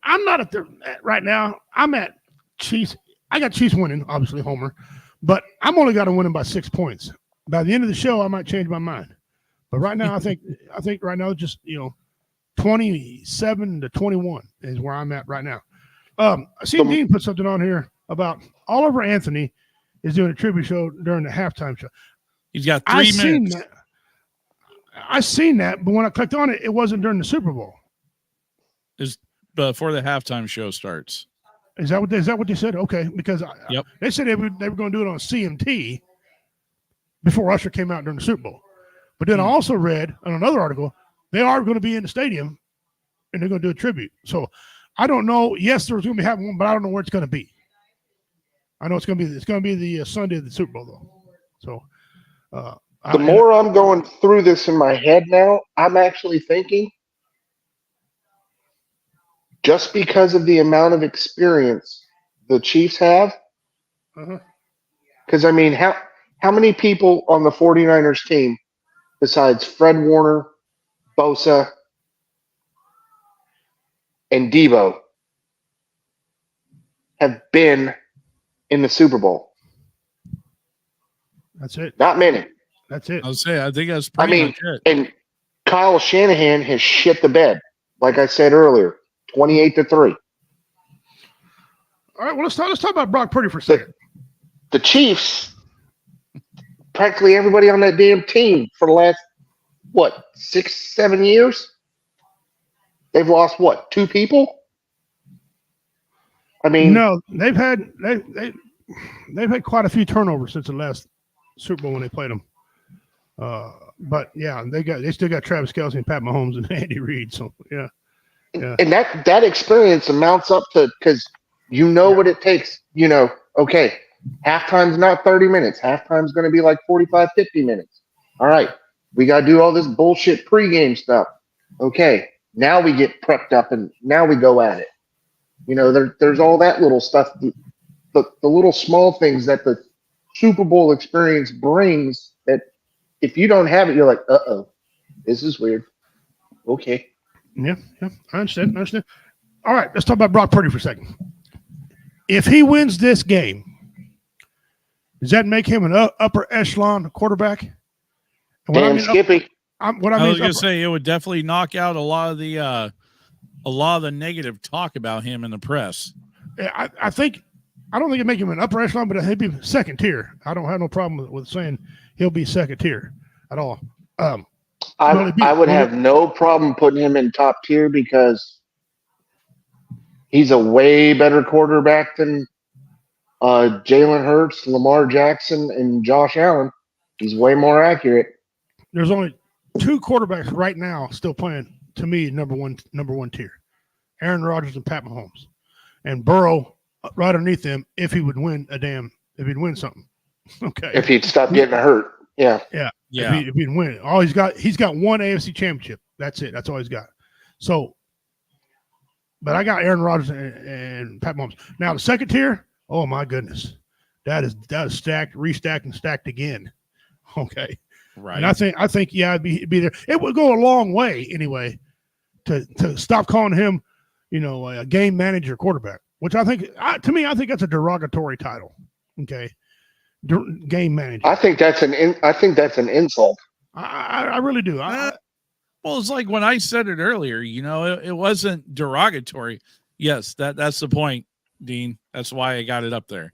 I'm not at the right now. I'm at Chiefs. I got Chiefs winning, obviously, Homer, but I'm only got to win them by 6 points. By the end of the show, I might change my mind. But right now, I think right now, just 27-21 is where I'm at right now. I see Dean put something on here about Oliver Anthony is doing a tribute show during the halftime show. He's got 3 minutes. I seen that, but when I clicked on it, it wasn't during the Super Bowl. Is before the halftime show starts. Is that what they said? Okay, because Yep. They said they were going to do it on CMT before Usher came out during the Super Bowl. But then I also read on another article they are going to be in the stadium and they're going to do a tribute. So I don't know. Yes, there's going to be having one, but I don't know where it's going to be. I know it's going to be the Sunday of the Super Bowl though. So the more I'm going through this in my head now, I'm actually thinking, just because of the amount of experience the Chiefs have, because I mean, how many people on the 49ers team besides Fred Warner, Bosa, and Debo have been in the Super Bowl? That's it. Not many. That's it. I think that's pretty much it. And Kyle Shanahan has shit the bed, like I said earlier, 28-3. All right, well, let's talk about Brock Purdy for a second. The Chiefs, practically everybody on that damn team for the last, 6-7 years? They've lost 2 people? I mean, no, they've had quite a few turnovers since the last Super Bowl when they played them. But yeah, they still got Travis Kelce and Pat Mahomes and Andy Reid. So yeah. And that experience amounts up to, because what it takes. Okay, halftime's not 30 minutes. Halftime's going to be like 45, 50 minutes. All right, we got to do all this bullshit pregame stuff. Okay, now we get prepped up and now we go at it. There's all that little stuff, the little small things that the Super Bowl experience brings that if you don't have it, you're like, uh-oh, this is weird. Okay. Yeah, I understand. All right, let's talk about Brock Purdy for a second. If he wins this game, does that make him an upper echelon quarterback? Skippy. I was going to say it would definitely knock out a lot of the negative talk about him in the press. I don't think it make him an upper echelon, but he'd be second tier. I don't have no problem with saying he'll be second tier at all. I would have no problem putting him in top tier because he's a way better quarterback than Jalen Hurts, Lamar Jackson, and Josh Allen. He's way more accurate. There's only 2 quarterbacks right now still playing, to me, number one tier. Aaron Rodgers and Pat Mahomes. And Burrow right underneath them if he would win something. Okay. If he'd stop getting hurt. Yeah. If he'd win. He's got one AFC championship. That's it. That's all he's got. So, but I got Aaron Rodgers and Pat Mahomes. Now the second tier, oh my goodness. That is stacked, restacked, and stacked again. Okay. Right. And I think it'd be there. It would go a long way anyway to stop calling him, a game manager quarterback, which I think that's a derogatory title. Okay. Game manager. I think that's an insult. I really do. Well, it's like when I said it earlier, it wasn't derogatory. Yes, that's the point, Dean. That's why I got it up there.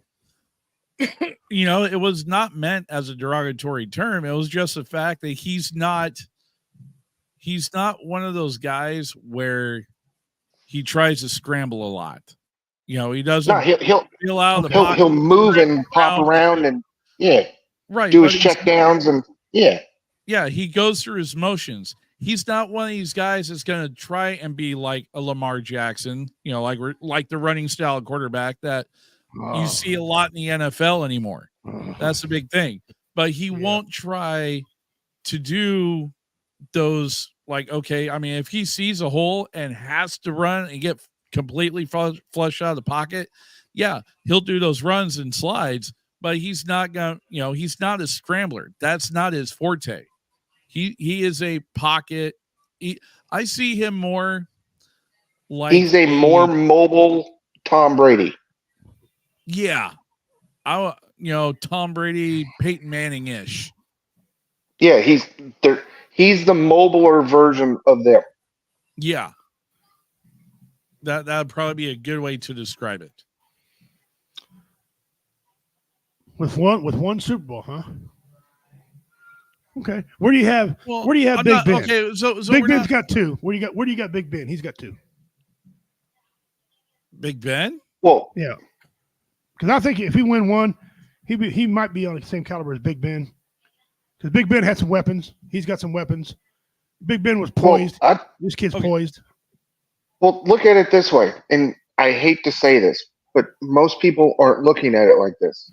It was not meant as a derogatory term. It was just the fact that he's not one of those guys where he tries to scramble a lot. He doesn't. No, he'll feel out of the pocket. He'll move and pop around and right. Do his check downs and yeah. He goes through his motions. He's not one of these guys that's going to try and be like a Lamar Jackson. Like the running style quarterback that you see a lot in the NFL anymore. That's the big thing. But he won't try to do those. Like, okay, I mean, if he sees a hole and has to run and get completely flush out of the pocket, yeah, he'll do those runs and slides, but he's not going to, he's not a scrambler. That's not his forte. He is a pocket. I see him more like he's a more mobile Tom Brady. Yeah. Tom Brady, Peyton Manning-ish. Yeah, he's the mobiler version of them. Yeah. That would probably be a good way to describe it. With one Super Bowl, huh? Okay. Where do you have Big Ben? Okay, so Big Ben's got 2. Where do you got Big Ben? He's got 2. Big Ben? Well, yeah. Because I think if he win one, he might be on the same caliber as Big Ben. Because Big Ben had some weapons. He's got some weapons. Big Ben was poised. This kid's poised. Well, look at it this way, and I hate to say this, but most people aren't looking at it like this.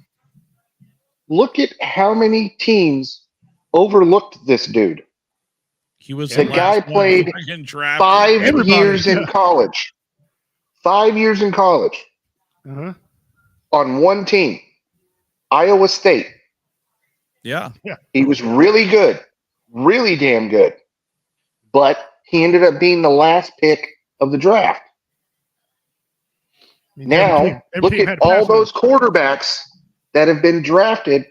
Look at how many teams overlooked this dude. He was the guy played 5 years in college. 5 years in college on one team, Iowa State. Yeah. He was really good, really damn good, but he ended up being the last pick of the draft. Now, look at all those quarterbacks that have been drafted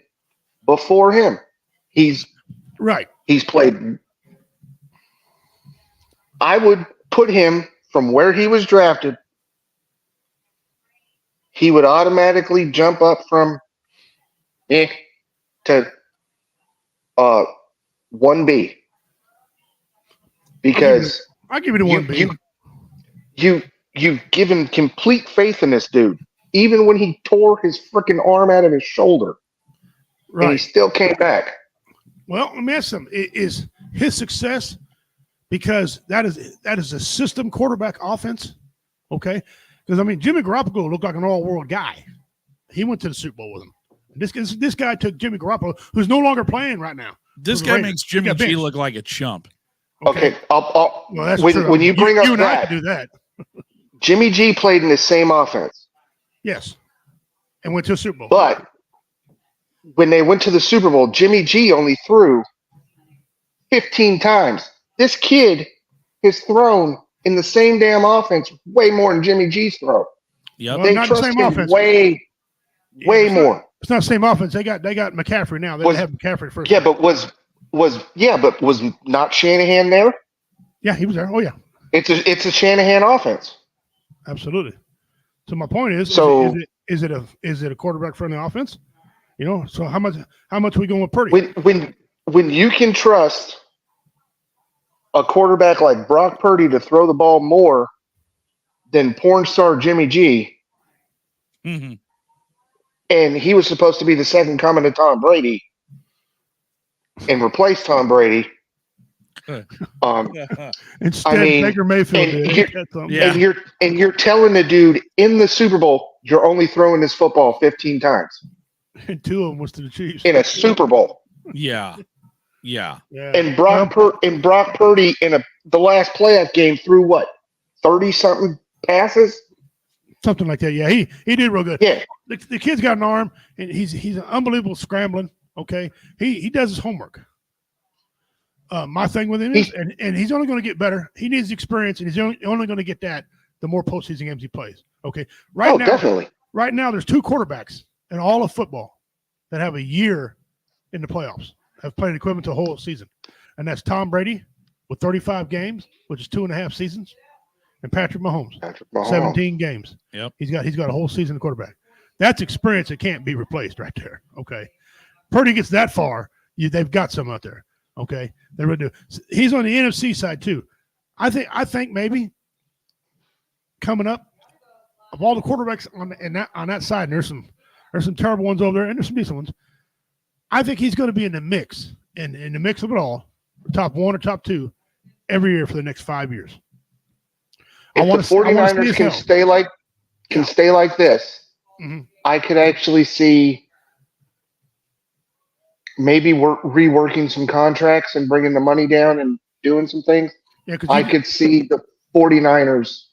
before him. He's played. I would put him from where he was drafted. He would automatically jump up from to 1B because I'll give you the 1B. You've given complete faith in this dude, even when he tore his freaking arm out of his shoulder, and he still came back. Well, let me ask him: is his success because that is a system quarterback offense? Okay, because Jimmy Garoppolo looked like an all-world guy. He went to the Super Bowl with him. This guy took Jimmy Garoppolo, who's no longer playing right now. This guy makes Jimmy G look like a chump. Okay, when you bring up you and that, I can do that. Jimmy G played in the same offense. Yes, and went to a Super Bowl. But when they went to the Super Bowl, Jimmy G only threw 15 times. This kid has thrown in the same damn offense way more than Jimmy G's throw. Yep. Well, They not trust the same him offense. way more. It's not the same offense. They got McCaffrey now. They have McCaffrey first. Yeah, but was not Shanahan there? Yeah, he was there. Oh yeah. It's a Shanahan offense. Absolutely. So my point is, is it a quarterback friendly offense? So how much we going with Purdy? When you can trust a quarterback like Brock Purdy to throw the ball more than porn star Jimmy G, and he was supposed to be the second coming to Tom Brady and replace Tom Brady. Instead, Baker Mayfield did. And you're telling the dude in the Super Bowl you're only throwing this football 15 times. And 2 of them was to the Chiefs in a Super Bowl. Yeah. And Brock Purdy in the last playoff game threw what, 30-something passes? Something like that. Yeah, he did real good. Yeah, the kid's got an arm, and he's an unbelievable scrambling. Okay, he does his homework. My thing with him is, and he's only going to get better. He needs experience, and he's only going to get that the more postseason games he plays. Okay, definitely. Right now, there's 2 quarterbacks in all of football that have a year in the playoffs, have played equivalent to a whole season, and that's Tom Brady with 35 games, which is 2.5 seasons, and Patrick Mahomes. 17 games. Yep, he's got a whole season of quarterback. That's experience that can't be replaced right there. Okay, Purdy gets that far, they've got some out there. Okay, they really do. He's on the NFC side too. I think maybe coming up of all the quarterbacks on that side, and there's some terrible ones over there, and there's some decent ones. I think he's going to be in the mix, in the mix of it all, top 1 or top 2, every year for the next 5 years. If the 49ers can stay like this, I could actually see maybe reworking some contracts and bringing the money down and doing some things. Yeah, I could see the 49ers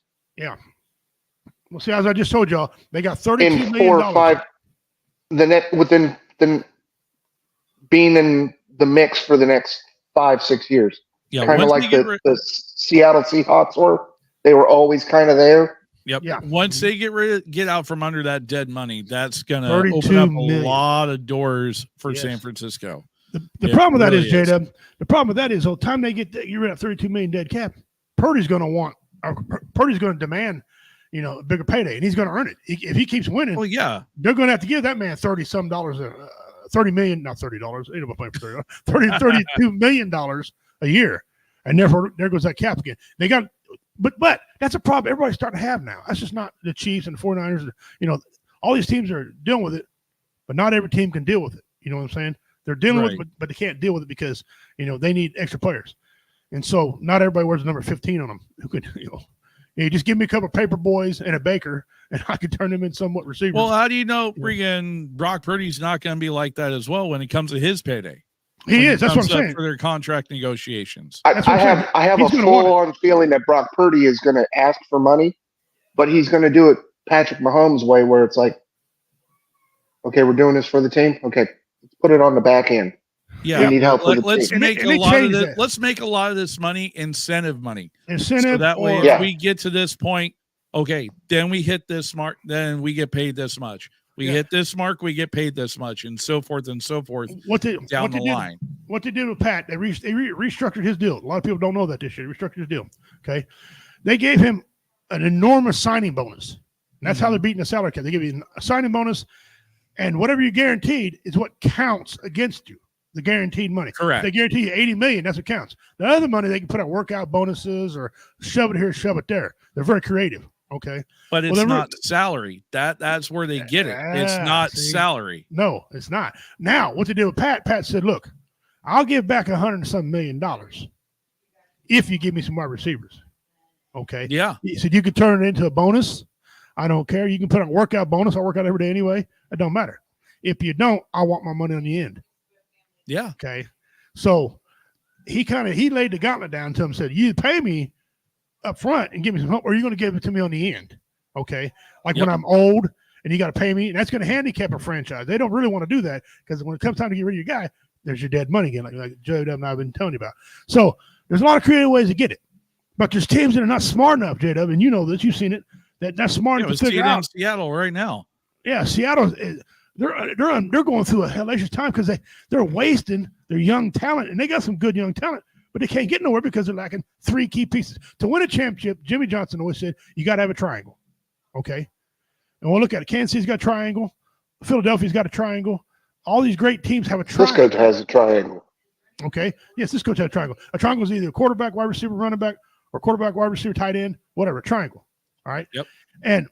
Well, see, as I just told y'all, they got $32 in million. 4 or 5 within being in the mix for the next 5-6 years. Yeah, Kind of once like they get the Seattle Seahawks were. They were always kind of there. Yep. Yeah. Once they get out from under that dead money, that's gonna 32 open up million. a lot of doors for Yes. San Francisco. The problem with that really is, J-Dub, the problem with that is, the time they get you're at $32 million dead cap, Purdy's going to demand, a bigger payday, and he's going to earn it. If he keeps winning, Well, yeah, they're going to have to give that man $30-some, $30 million, not $30. Ain't nobody playing for $30. $32 million a year, and therefore there goes that cap again. They got, but that's a problem everybody's starting to have now. That's just not the Chiefs and the 49ers. All these teams are dealing with it, but not every team can deal with it. You know what I'm saying? They're dealing with it, but they can't deal with it because they need extra players, and so not everybody wears the number 15 on them. Who could you just give me a couple of paper boys and a Baker, and I could turn them in somewhat receivers. Well, how do you know friggin' Brock Purdy's not going to be like that as well when it comes to his payday? He is. That's what I'm saying. For their contract negotiations. I have a full-on feeling that Brock Purdy is going to ask for money, but he's going to do it Patrick Mahomes' way, where it's like, okay, we're doing this for the team. Okay, let's put it on the back end. Yeah, we need help with the let's team. make a lot of this. Let's make a lot of this money incentive money. So that way, if we get to this point, okay, then we hit this mark, then we get paid this much. We hit this mark, we get paid this much, and so forth and so forth. Down the line. What they did with Pat, they restructured his deal. A lot of people don't know that this year. They restructured his deal. Okay, they gave him an enormous signing bonus. And that's how they're beating the salary cap. They give you a signing bonus, and whatever you guaranteed is what counts against you. The guaranteed money. Correct. If they guarantee you $80 million, that's what counts. The other money they can put on workout bonuses or shove it here, shove it there. They're very creative. Okay. But it's not salary. That's where they get it. It's not salary. No, it's not. Now, what they did with Pat said, look, I'll give back $100 million if you give me some wide receivers. Okay. Yeah. He said you could turn it into a bonus. I don't care. You can put on a workout bonus. I work out every day anyway. It don't matter. If you don't, I want my money on the end. Yeah. Okay. So he laid the gauntlet down to him and said, you pay me up front and give me some help, or you're going to give it to me on the end. Okay. Like when I'm old and you got to pay me, and that's going to handicap a franchise. They don't really want to do that because when it comes time to get rid of your guy, there's your dead money again, like Joe Dub and I've been telling you about. So there's a lot of creative ways to get it. But there's teams that are not smart enough, J Dub, and you know this, you've seen it, that's smart enough to figure out. In Seattle right now. Yeah, Seattle, they're going through a hellacious time because they're wasting their young talent, and they got some good young talent, but they can't get nowhere because they're lacking 3 key pieces. To win a championship, Jimmy Johnson always said, you got to have a triangle, okay? And we'll look at it. Kansas City's got a triangle. Philadelphia's got a triangle. All these great teams have a triangle. This coach has a triangle. Okay? Yes, this coach has a triangle. A triangle is either a quarterback, wide receiver, running back, or quarterback, wide receiver, tight end, whatever, a triangle. All right? Yep. And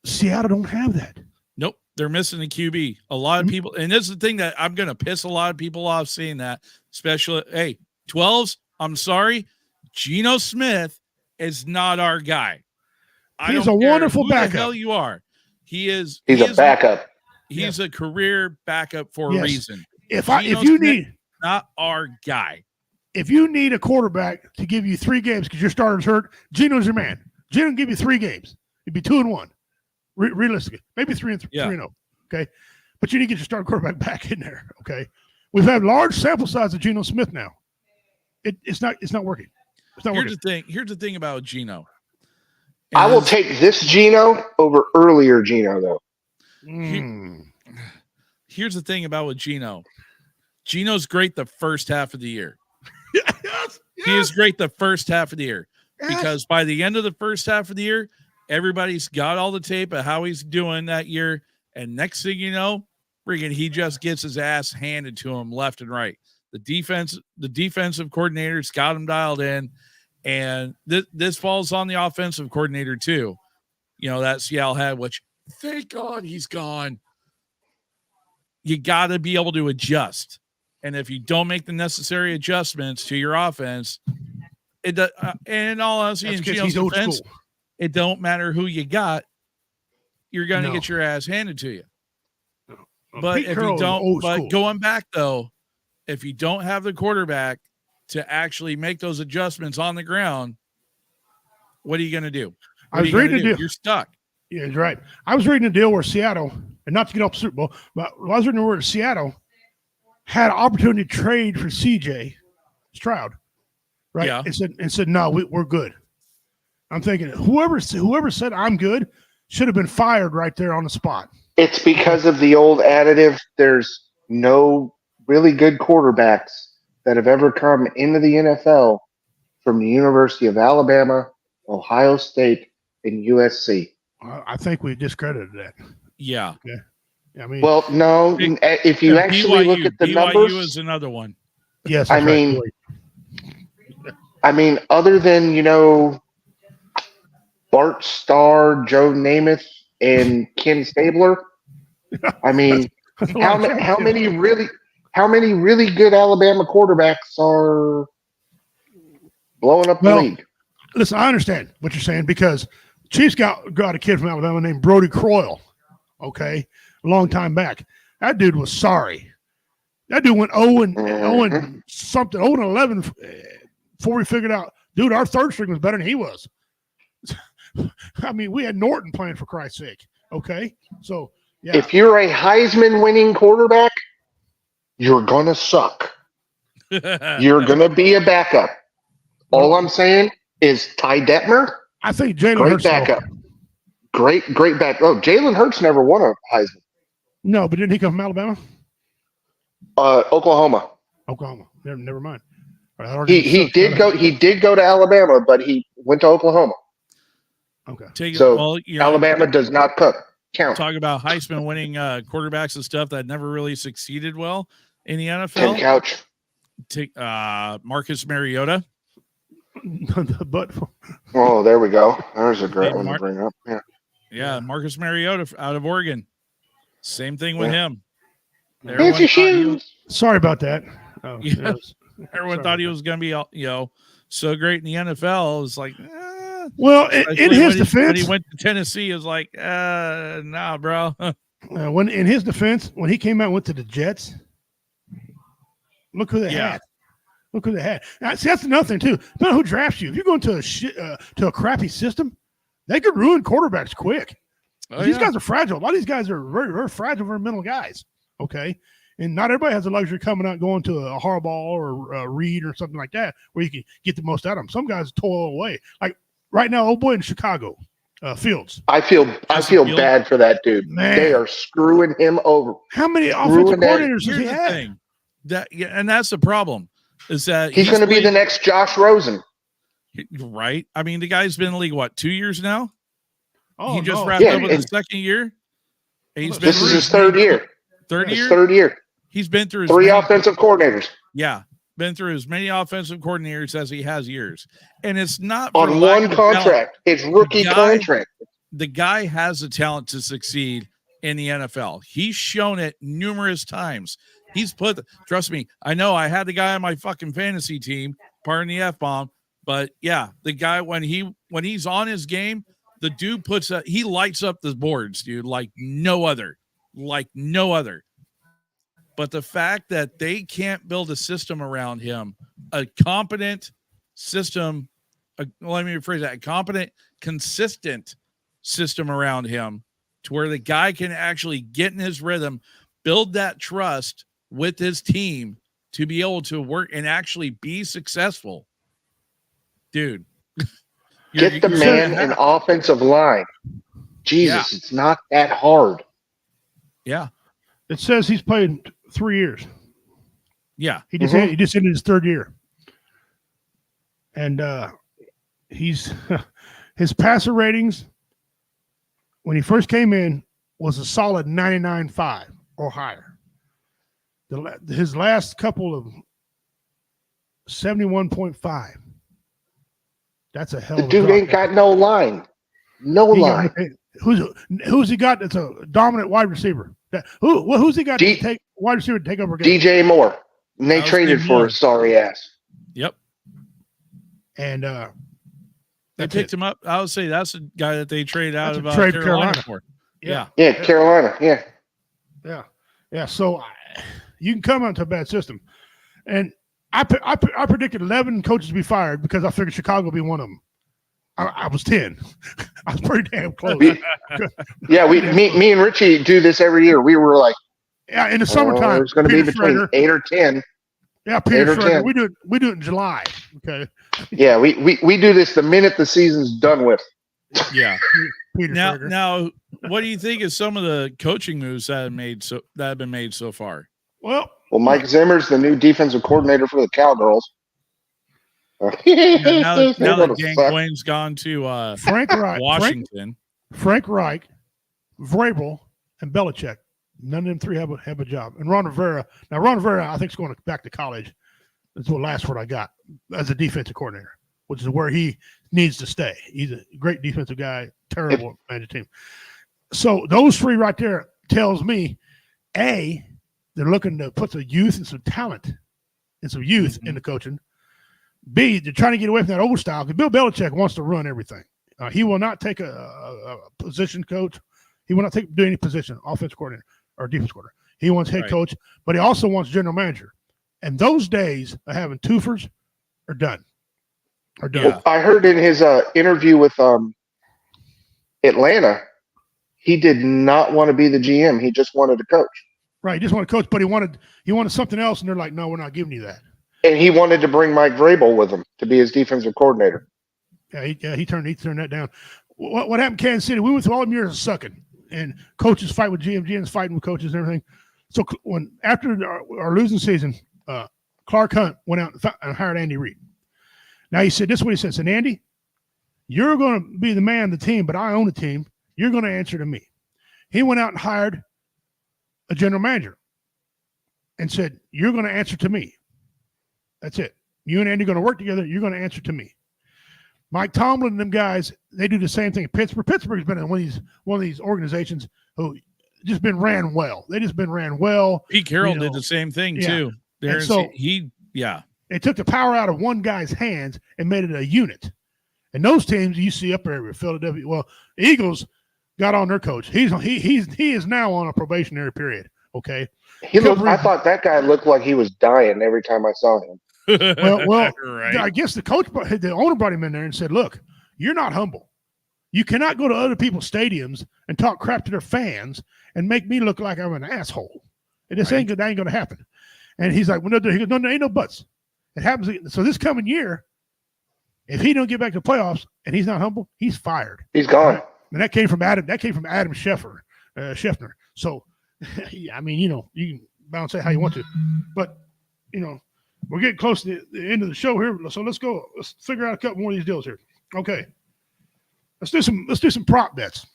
Seattle don't have that. Nope. They're missing a QB. A lot of people, and this is the thing that I'm going to piss a lot of people off seeing that, especially, 12s, I'm sorry, Geno Smith is not our guy. He's a wonderful backup. Who the hell you are. He's a backup. He's a career backup for a reason. If you need not our guy. If you need a quarterback to give you 3 games because your starter's hurt, Geno's your man. Geno will give you 3 games. It'd be 2-1. Realistically, maybe 3-0. Okay, but you need to get your starting quarterback back in there. Okay, we've had large sample size of Geno Smith now. It's not working. It's not working. Here's the thing about Geno. I will take this Geno over earlier Geno though. Here's the thing about with Geno. Geno's great the first half of the year. Yes. He is great the first half of the year because by the end of the first half of the year, everybody's got all the tape of how he's doing that year. And next thing you know, he just gets his ass handed to him left and right. The defensive coordinator's got him dialed in. And this falls on the offensive coordinator too. That Seattle had, which thank God he's gone. You got to be able to adjust. And if you don't make the necessary adjustments to your offense, and in all honesty, in Geno's defense, it don't matter who you got, you're going to get your ass handed to you. But if you don't, going back though, if you don't have the quarterback to actually make those adjustments on the ground, what are you going to do? I was reading a deal. You're stuck. Yeah, he's right. I was reading a deal where Seattle, and not to get off the Super Bowl, but I was reading where Seattle had an opportunity to trade for CJ Stroud, right? Yeah. And said no, we're good. I'm thinking whoever said I'm good should have been fired right there on the spot. It's because of the old additive. There's no really good quarterbacks that have ever come into the NFL from the University of Alabama, Ohio State, and USC. I think we discredited that. Yeah. Okay. I mean, Well, no. If you actually look at the BYU numbers, is another one. yes. I mean, other than Bart Starr, Joe Namath, and Ken Stabler, I mean, how many really good Alabama quarterbacks are blowing up the league? Listen, I understand what you're saying because Chiefs got a kid from Alabama named Brody Croyle, okay, a long time back. That dude was sorry. That dude went 0 something, 0-11 before we figured out, dude, our third string was better than he was. I mean, we had Norton playing for Christ's sake, okay? So, yeah. If you're a Heisman winning quarterback, you're going to suck. You're going to be a backup. All I'm saying is Ty Detmer, I think Jalen great Hurts. backup. Great back. Oh, Jalen Hurts never won a Heisman. No, but didn't he come from Alabama? Oklahoma. Never mind. He did go to Alabama, but he went to Oklahoma. Okay. Alabama does not count. Talk about Heisman winning quarterbacks and stuff that never really succeeded well in the NFL. Tim Couch. Take Marcus Mariota. Oh, there we go. There's a great one to bring up. Yeah, Marcus Mariota out of Oregon. Same thing with him. Sorry about that. Oh, yes. Everyone thought he was going to be, so great in the NFL. It was like, well, in his defense, when he went to Tennessee, it was like, nah, bro. When in his defense, when he came out and went to the Jets, look who they had. Look who they had. Now, see, that's another thing too. Depending on who drafts you, if you go into to a crappy system, they could ruin quarterbacks quick. These guys are fragile. A lot of these guys are very, very fragile, very mental guys. Okay. And not everybody has the luxury of coming out going to a Harbaugh or a Reed or something like that where you can get the most out of them. Some guys toil away. Like right now, old boy in Chicago, Fields. I feel bad for that dude. Man. They are screwing him over. How many offensive coordinators does he have? Thing. And that's the problem is that he's going to be the next Josh Rosen. Right. I mean, the guy's been in the league, 2 years now? Oh, he just wrapped up with his second year. This is his third year. Third year? He's been through three offensive coordinators. Yeah. Been through as many offensive coordinators as he has years. And it's not on one contract. His rookie contract. The guy has the talent to succeed in the NFL. He's shown it numerous times. Trust me, I know I had the guy on my fucking fantasy team, pardon the F-bomb, but yeah, the guy, when he's on his game, the dude he lights up the boards, dude, like no other. But the fact that they can't build a system around him, a competent system, let me rephrase that, a competent, consistent system around him to where the guy can actually get in his rhythm, build that trust with his team to be able to work and actually be successful. Dude. Get the man an offensive line. Jesus, It's not that hard. Yeah. It says he's played 3 years. Yeah. He just ended his third year. And his passer ratings when he first came in was a solid 99.5 or higher. His last couple of 71.5. That's a hell of a dude ain't got no line. Line. Who's he got that's a dominant wide receiver? Who's he got to take wide receiver to take over? DJ Moore. And they traded for his sorry ass. Yep. And they picked him up. I would say that's the guy that they traded out of Carolina for. Yeah, Carolina. Yeah. So you can come onto a bad system. And I predicted 11 coaches to be fired because I figured Chicago would be one of them. I was 10. I was pretty damn close. Yeah, me and Richie do this every year. We were like, yeah, in the summertime, it's going to be between Schrader, 8 or 10. Yeah, Peter 8 or Schrader. 10. We do it in July. Okay. Yeah, we do this the minute the season's done with. Yeah. Peter Schrader. Now, what do you think of some of the coaching moves that have been made so far? Well, Mike Zimmer's the new defensive coordinator for the Cowgirls. Now that Dan Quinn's gone to Frank Reich, Washington. Frank Reich, Vrabel, and Belichick. None of them three have a job. And Ron Rivera. Now, Ron Rivera, I think, is going back to college. That's the last word I got as a defensive coordinator, which is where he needs to stay. He's a great defensive guy, terrible at managing team. So those three right there tells me, A, they're looking to put some youth and some talent and some youth into coaching. B, they're trying to get away from that old style because Bill Belichick wants to run everything. He will not take a position coach. He will not do any position, offensive coordinator or defense coordinator. He wants head coach, but he also wants general manager. And those days of having twofers are done. Well, I heard in his interview with Atlanta, he did not want to be the GM. He just wanted to coach. Right, he just wanted to coach, but he wanted something else, and they're like, no, we're not giving you that. And he wanted to bring Mike Vrabel with him to be his defensive coordinator. Yeah, he turned that down. What happened in Kansas City? We went through all them years of sucking, and coaches fight with GMs fighting with coaches and everything. So after our losing season, Clark Hunt went out and hired Andy Reid. Now he said, this is what he said. He said, Andy, you're going to be the man of the team, but I own the team. You're going to answer to me. He went out and hired a general manager and said, you're going to answer to me. That's it. You and Andy are going to work together. You're going to answer to me. Mike Tomlin and them guys, they do the same thing in Pittsburgh. Pittsburgh's been in one of these organizations who just been ran well. They just been ran well. Pete Carroll did the same thing too. So it took the power out of one guy's hands and made it a unit. And those teams you see up there, Philadelphia, well, the Eagles got on their coach. He is now on a probationary period. Okay. I thought that guy looked like he was dying every time I saw him. Well, right. I guess the owner brought him in there and said, look, you're not humble. You cannot go to other people's stadiums and talk crap to their fans and make me look like I'm an asshole. And this ain't going to happen. And he's like, well, no, he goes, no, ain't no buts. It happens. So this coming year, if he don't get back to the playoffs and he's not humble, he's fired. He's gone. And that came from Adam Schefter. So, I mean, you can bounce it how you want to, but we're getting close to the end of the show here. So let's go. Let's figure out a couple more of these deals here. Okay. Let's do some prop bets.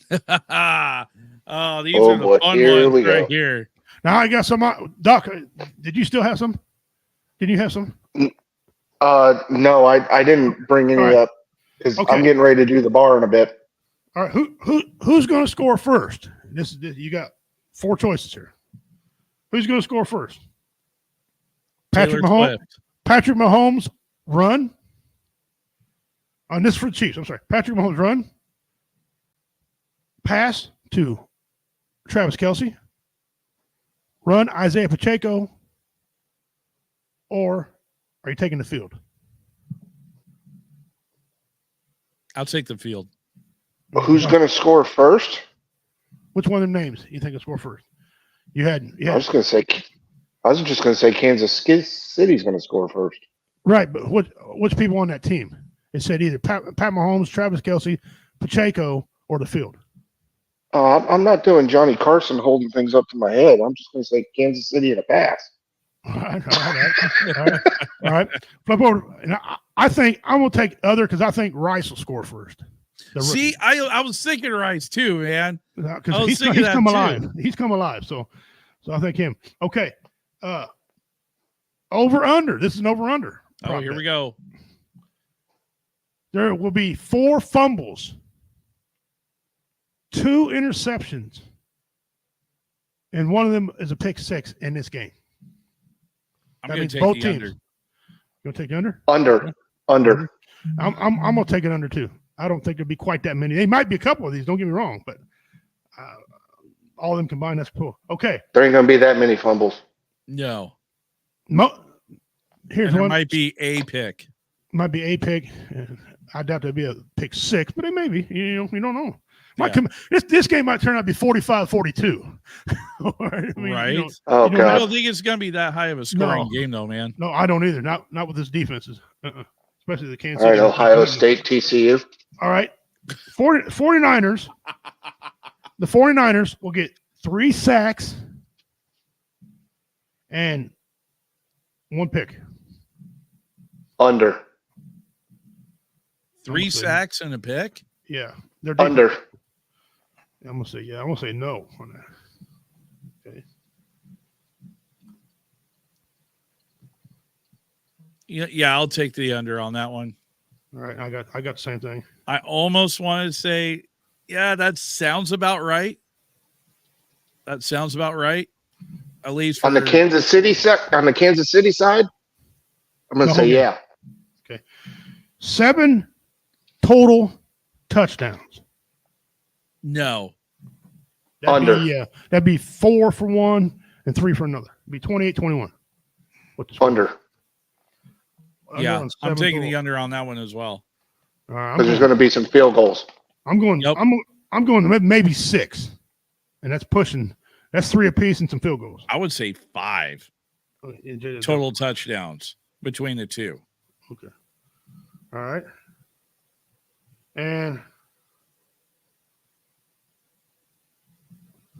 These are the fun ones right here. Now I got some. Doc, did you still have some? Did you have some? No, I didn't bring any up because I'm getting ready to do the bar in a bit. All right, who's going to score first? This you got 4 choices here. Who's going to score first? Patrick Mahomes run. On this for the Chiefs. I'm sorry. Patrick Mahomes run. Pass to Travis Kelce. Run Isaiah Pacheco. Or are you taking the field? I'll take the field. Who's going to score first? Which one of them names you think will score first? I was just going to say Kansas City's going to score first. Right, but which people on that team? It said either Pat Mahomes, Travis Kelce, Pacheco, or the field. I'm not doing Johnny Carson holding things up to my head. I'm just going to say Kansas City in a pass. All right. Flip over. And I think I'm going to take other because I think Rice will score first. See, I was thinking Rice too, man. Because he's come alive. He's come alive. So I think him. Okay. Over under. This is an over under. Oh, here we go. There will be 4 fumbles, 2 interceptions, and one of them is a pick 6 in this game. I'm going to take the under. You going to take the under? Under. I'm going to take it under too. I don't think there'll be quite that many. They might be a couple of these. Don't get me wrong, but all of them combined, that's cool. Okay. There ain't going to be that many fumbles. No. Here's one. Might be a pick. Might be a pick. I doubt there'd be a pick 6, but it may be. You don't know. This game might turn out to be 45-42. Right. Oh, I God. don't think it's going to be that high of a scoring game, though, man. No, I don't either. Not with this defenses. Especially the Kansas All right, City. Ohio State, TCU. All right. 49ers. The 49ers will get 3 sacks and 1 pick. Under. 3 sacks and a pick? Yeah. They're Under. I'm gonna say no on that. Okay. Yeah, I'll take the under on that one. All right, I got the same thing. I almost wanted to say, yeah, that sounds about right. At least On the Kansas City side, I'm going to say yeah. Okay. 7 total touchdowns. No. That'd be 4 for one and 3 for another. It'd be 28-21. Under. Yeah, I'm taking the under on that one as well. Because there's going to be some field goals. I'm going. Yep. I'm going to maybe 6, and that's pushing. That's 3 apiece and some field goals. I would say 5 total touchdowns between the two. Okay. All right. And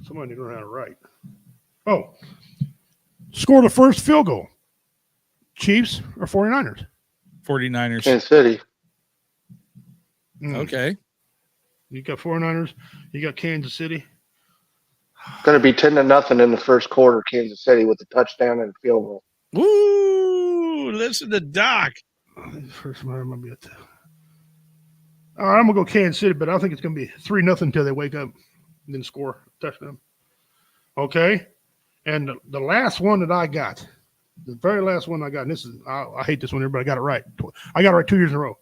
somebody don't know how to write. Oh, score the first field goal. Chiefs or 49ers? 49ers. Kansas City. Okay. You got 49ers. You got Kansas City. Going to be 10-0 in the first quarter, Kansas City, with a touchdown and a field goal. Woo! Listen to Doc. First one might be it. All right, I'm gonna go Kansas City, but I think it's gonna be 3-0 until they wake up and then score a touchdown. Okay, and the last one that I got, the very last one I got, and this is I hate this one, everybody got it right. I got it right 2 years in a row.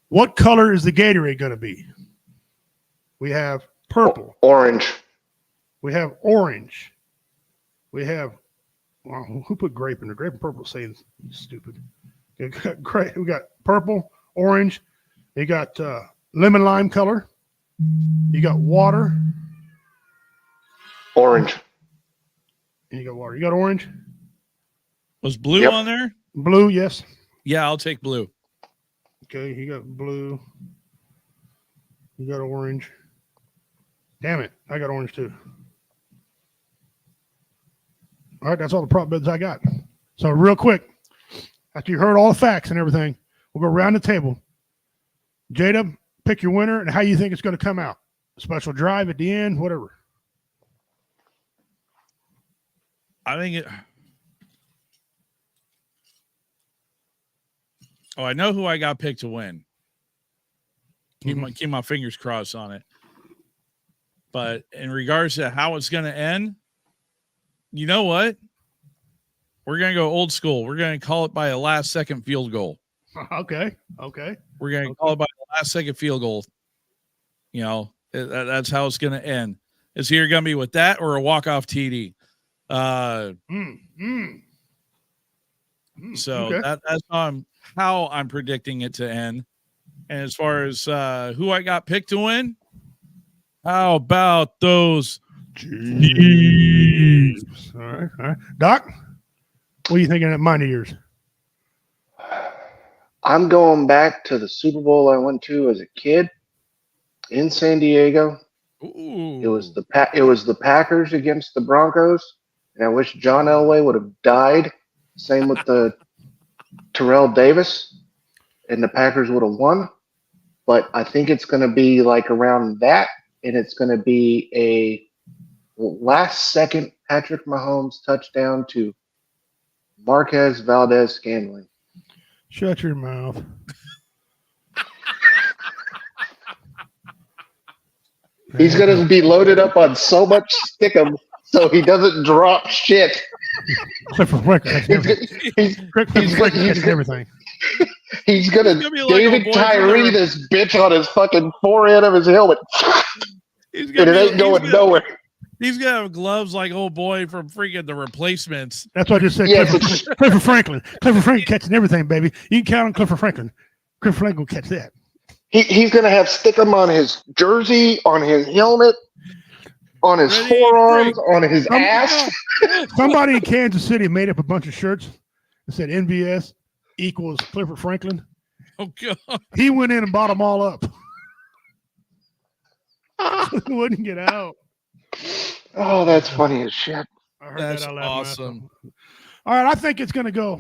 What color is the Gatorade gonna be? We have purple, Orange. we have orange, we have. Wow, who put grape in there? Grape and purple saying stupid. We got purple, orange. You got lemon lime color. You got water. Orange. And you got water. You got orange. Was blue on there? Blue, yes. Yeah, I'll take blue. Okay, you got blue. You got orange. Damn it, I got orange too. All right, that's all the prop bets I got. So real quick, after you heard all the facts and everything, we'll go around the table. Jada, pick your winner and how you think it's going to come out. Special drive at the end, whatever. I think it. Oh, I know who I got picked to win. Keep my fingers crossed on it. But in regards to how it's going to end, you know what? We're going to go old school. We're going to call it by a last-second field goal. Okay. We're going to call it by a last-second field goal. You know, that's how it's going to end. It's either going to be with that or a walk-off TD. So Okay. that's how I'm predicting it to end. And as far as who I got picked to win, how about those Chiefs? All right. Doc, what are you thinking of mine of yours? I'm going back to the Super Bowl I went to as a kid in San Diego. Ooh. It was the Packers against the Broncos, and I wish John Elway would have died. Same with the Terrell Davis, and the Packers would have won. But I think it's going to be like around that, and it's going to be a last-second Patrick Mahomes touchdown to Marquez Valdez-Scantling. Shut your mouth. He's going to be loaded up on so much stickum so he doesn't drop shit. Clifford Franklin. Everything. He's going to be like David Tyree this bitch on his fucking forehead of his helmet. And it ain't going nowhere. He's going to have gloves like old boy from freaking The Replacements. That's what I just said. Yes, Clifford Franklin. Clifford Franklin catching everything, baby. You can count on Clifford Franklin. Clifford Franklin will catch that. He's going to have stick 'em on his jersey, on his helmet, on his Ready, forearms, break. on his ass. Somebody in Kansas City made up a bunch of shirts that said NVS equals Clifford Franklin. Oh God. He went in and bought them all up. He wouldn't get out. Oh, that's funny as shit. I heard That's that out loud. awesome. All right, I think it's going to go.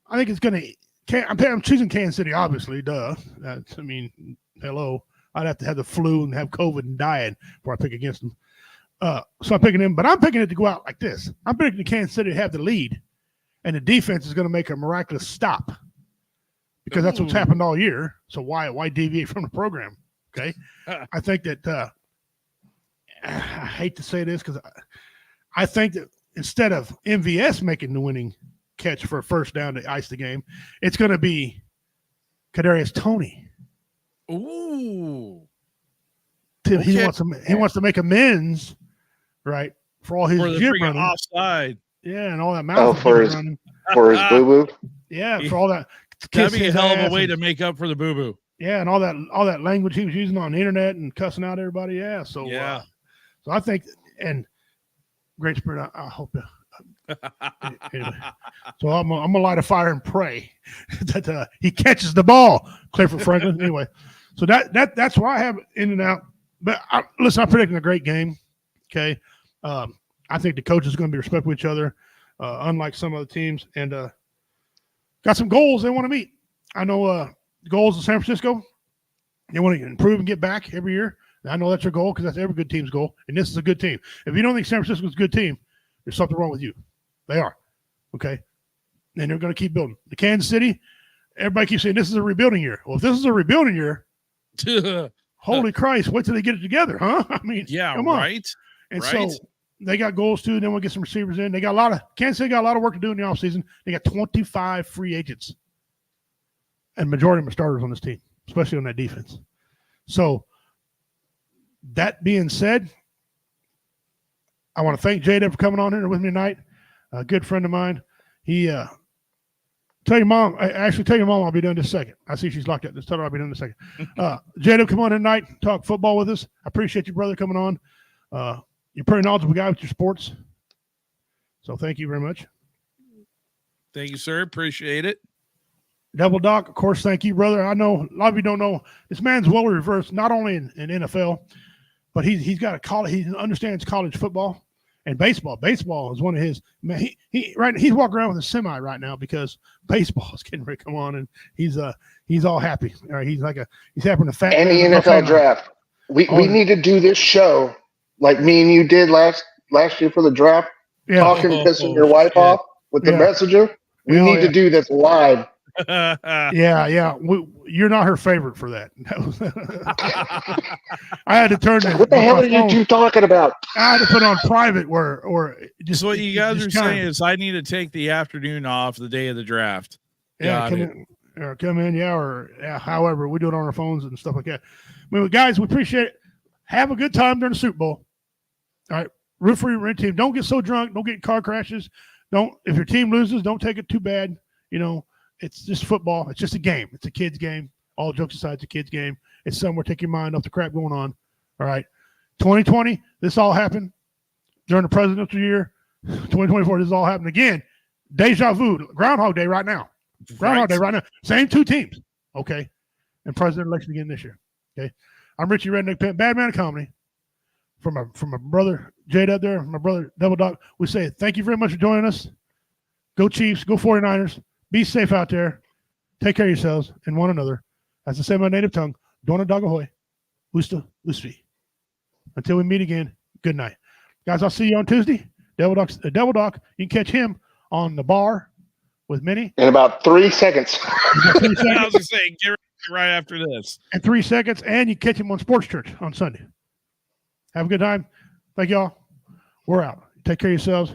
I think it's going to. I'm choosing Kansas City, obviously. Duh. I mean, hello. I'd have to have the flu and have COVID and die before I pick against them. So I'm picking them, but I'm picking it to go out like this. I'm picking the Kansas City to have the lead, and the defense is going to make a miraculous stop because that's what's happened all year. So why deviate from the program? Okay, I think that I hate to say this because I think that instead of MVS making the winning catch for a first down to ice the game, it's going to be Kadarius Toney. Ooh. He wants to make amends, right, for all his For the jib freaking running. Offside. Yeah, and all that mouth. Oh, for his boo boo. Yeah, for all that. That'd be a hell of a ass way and- to make up for the boo boo. Yeah, and all that language he was using on the internet and cussing out everybody. Yeah, so Yeah. so I think and Great Spirit. I hope. Anyway, so I'm gonna light a fire and pray that he catches the ball, Clifford Franklin. Anyway, so that's why I have it in and out. But listen, I'm predicting a great game. Okay, I think the coaches are going to be respectful of each other, unlike some other teams, and got some goals they want to meet. I know goals in San Francisco. They want to improve and get back every year. And I know that's their goal because that's every good team's goal, and this is a good team. If you don't think San Francisco is a good team, there's something wrong with you. They are, okay, and they're going to keep building. The Kansas City, everybody keeps saying this is a rebuilding year. Well, if this is a rebuilding year, holy Christ, wait till they get it together, huh? I mean, yeah, come on. right. And right. so they got goals too. Then we'll get some receivers in. They got Kansas City got a lot of work to do in the offseason. They got 25 free agents, and majority of them are starters on this team, especially on that defense. So that being said, I want to thank Jada for coming on here with me tonight. A good friend of mine. He tell your mom. Tell your mom I'll be done in just a second. I see she's locked up. Just tell her I'll be done in a second. Jada, come on tonight. Talk football with us. I appreciate you, brother, coming on. You're a pretty knowledgeable guy with your sports. So thank you very much. Thank you, sir. Appreciate it. Double Doc, of course, thank you, brother. I know a lot of you don't know this man's well reversed, not only in NFL, but he's got a college. He understands college football and baseball. Baseball is one of his. Man, he's walking around with a semi right now because baseball is getting ready to come on, and he's all happy. All right, he's having a fat. And the NFL draft. We need to do this show like me and you did last year for the draft. Yeah. Talking, pissing your wife off with the messenger. We need to do this live. Yeah. You're not her favorite for that. I had to turn. What the hell are you two talking about? I had to put on private or just. So what you guys are saying is I need to take the afternoon off the day of the draft. Yeah, come in, or however we do it on our phones and stuff like that. I mean, guys, we appreciate it. Have a good time during the Super Bowl. All right, root for your team. Don't get so drunk. Don't get in car crashes. If your team loses, don't take it too bad. You know. It's just football. It's just a game. It's a kid's game. All jokes aside, it's a kid's game. It's somewhere to take your mind off the crap going on. All right. 2020, this all happened during the presidential year. 2024, this all happened again. Deja vu. Groundhog Day right now. Groundhog Day right now. Same two teams. Okay. And president election again this year. Okay. I'm Richie Redneck Penn, Bad Man of Comedy. From my brother Jade up there, my brother Double Doc. We say thank you very much for joining us. Go Chiefs. Go 49ers. Be safe out there. Take care of yourselves and one another. As I say in my native tongue, Dona Dagahoy, Usta Usvi. Until we meet again, good night. Guys, I'll see you on Tuesday. Devil Doc, you can catch him on the bar with Minnie. In about 3 seconds. I was just saying, get right after this. In 3 seconds, and you catch him on Sports Church on Sunday. Have a good time. Thank y'all. We're out. Take care of yourselves.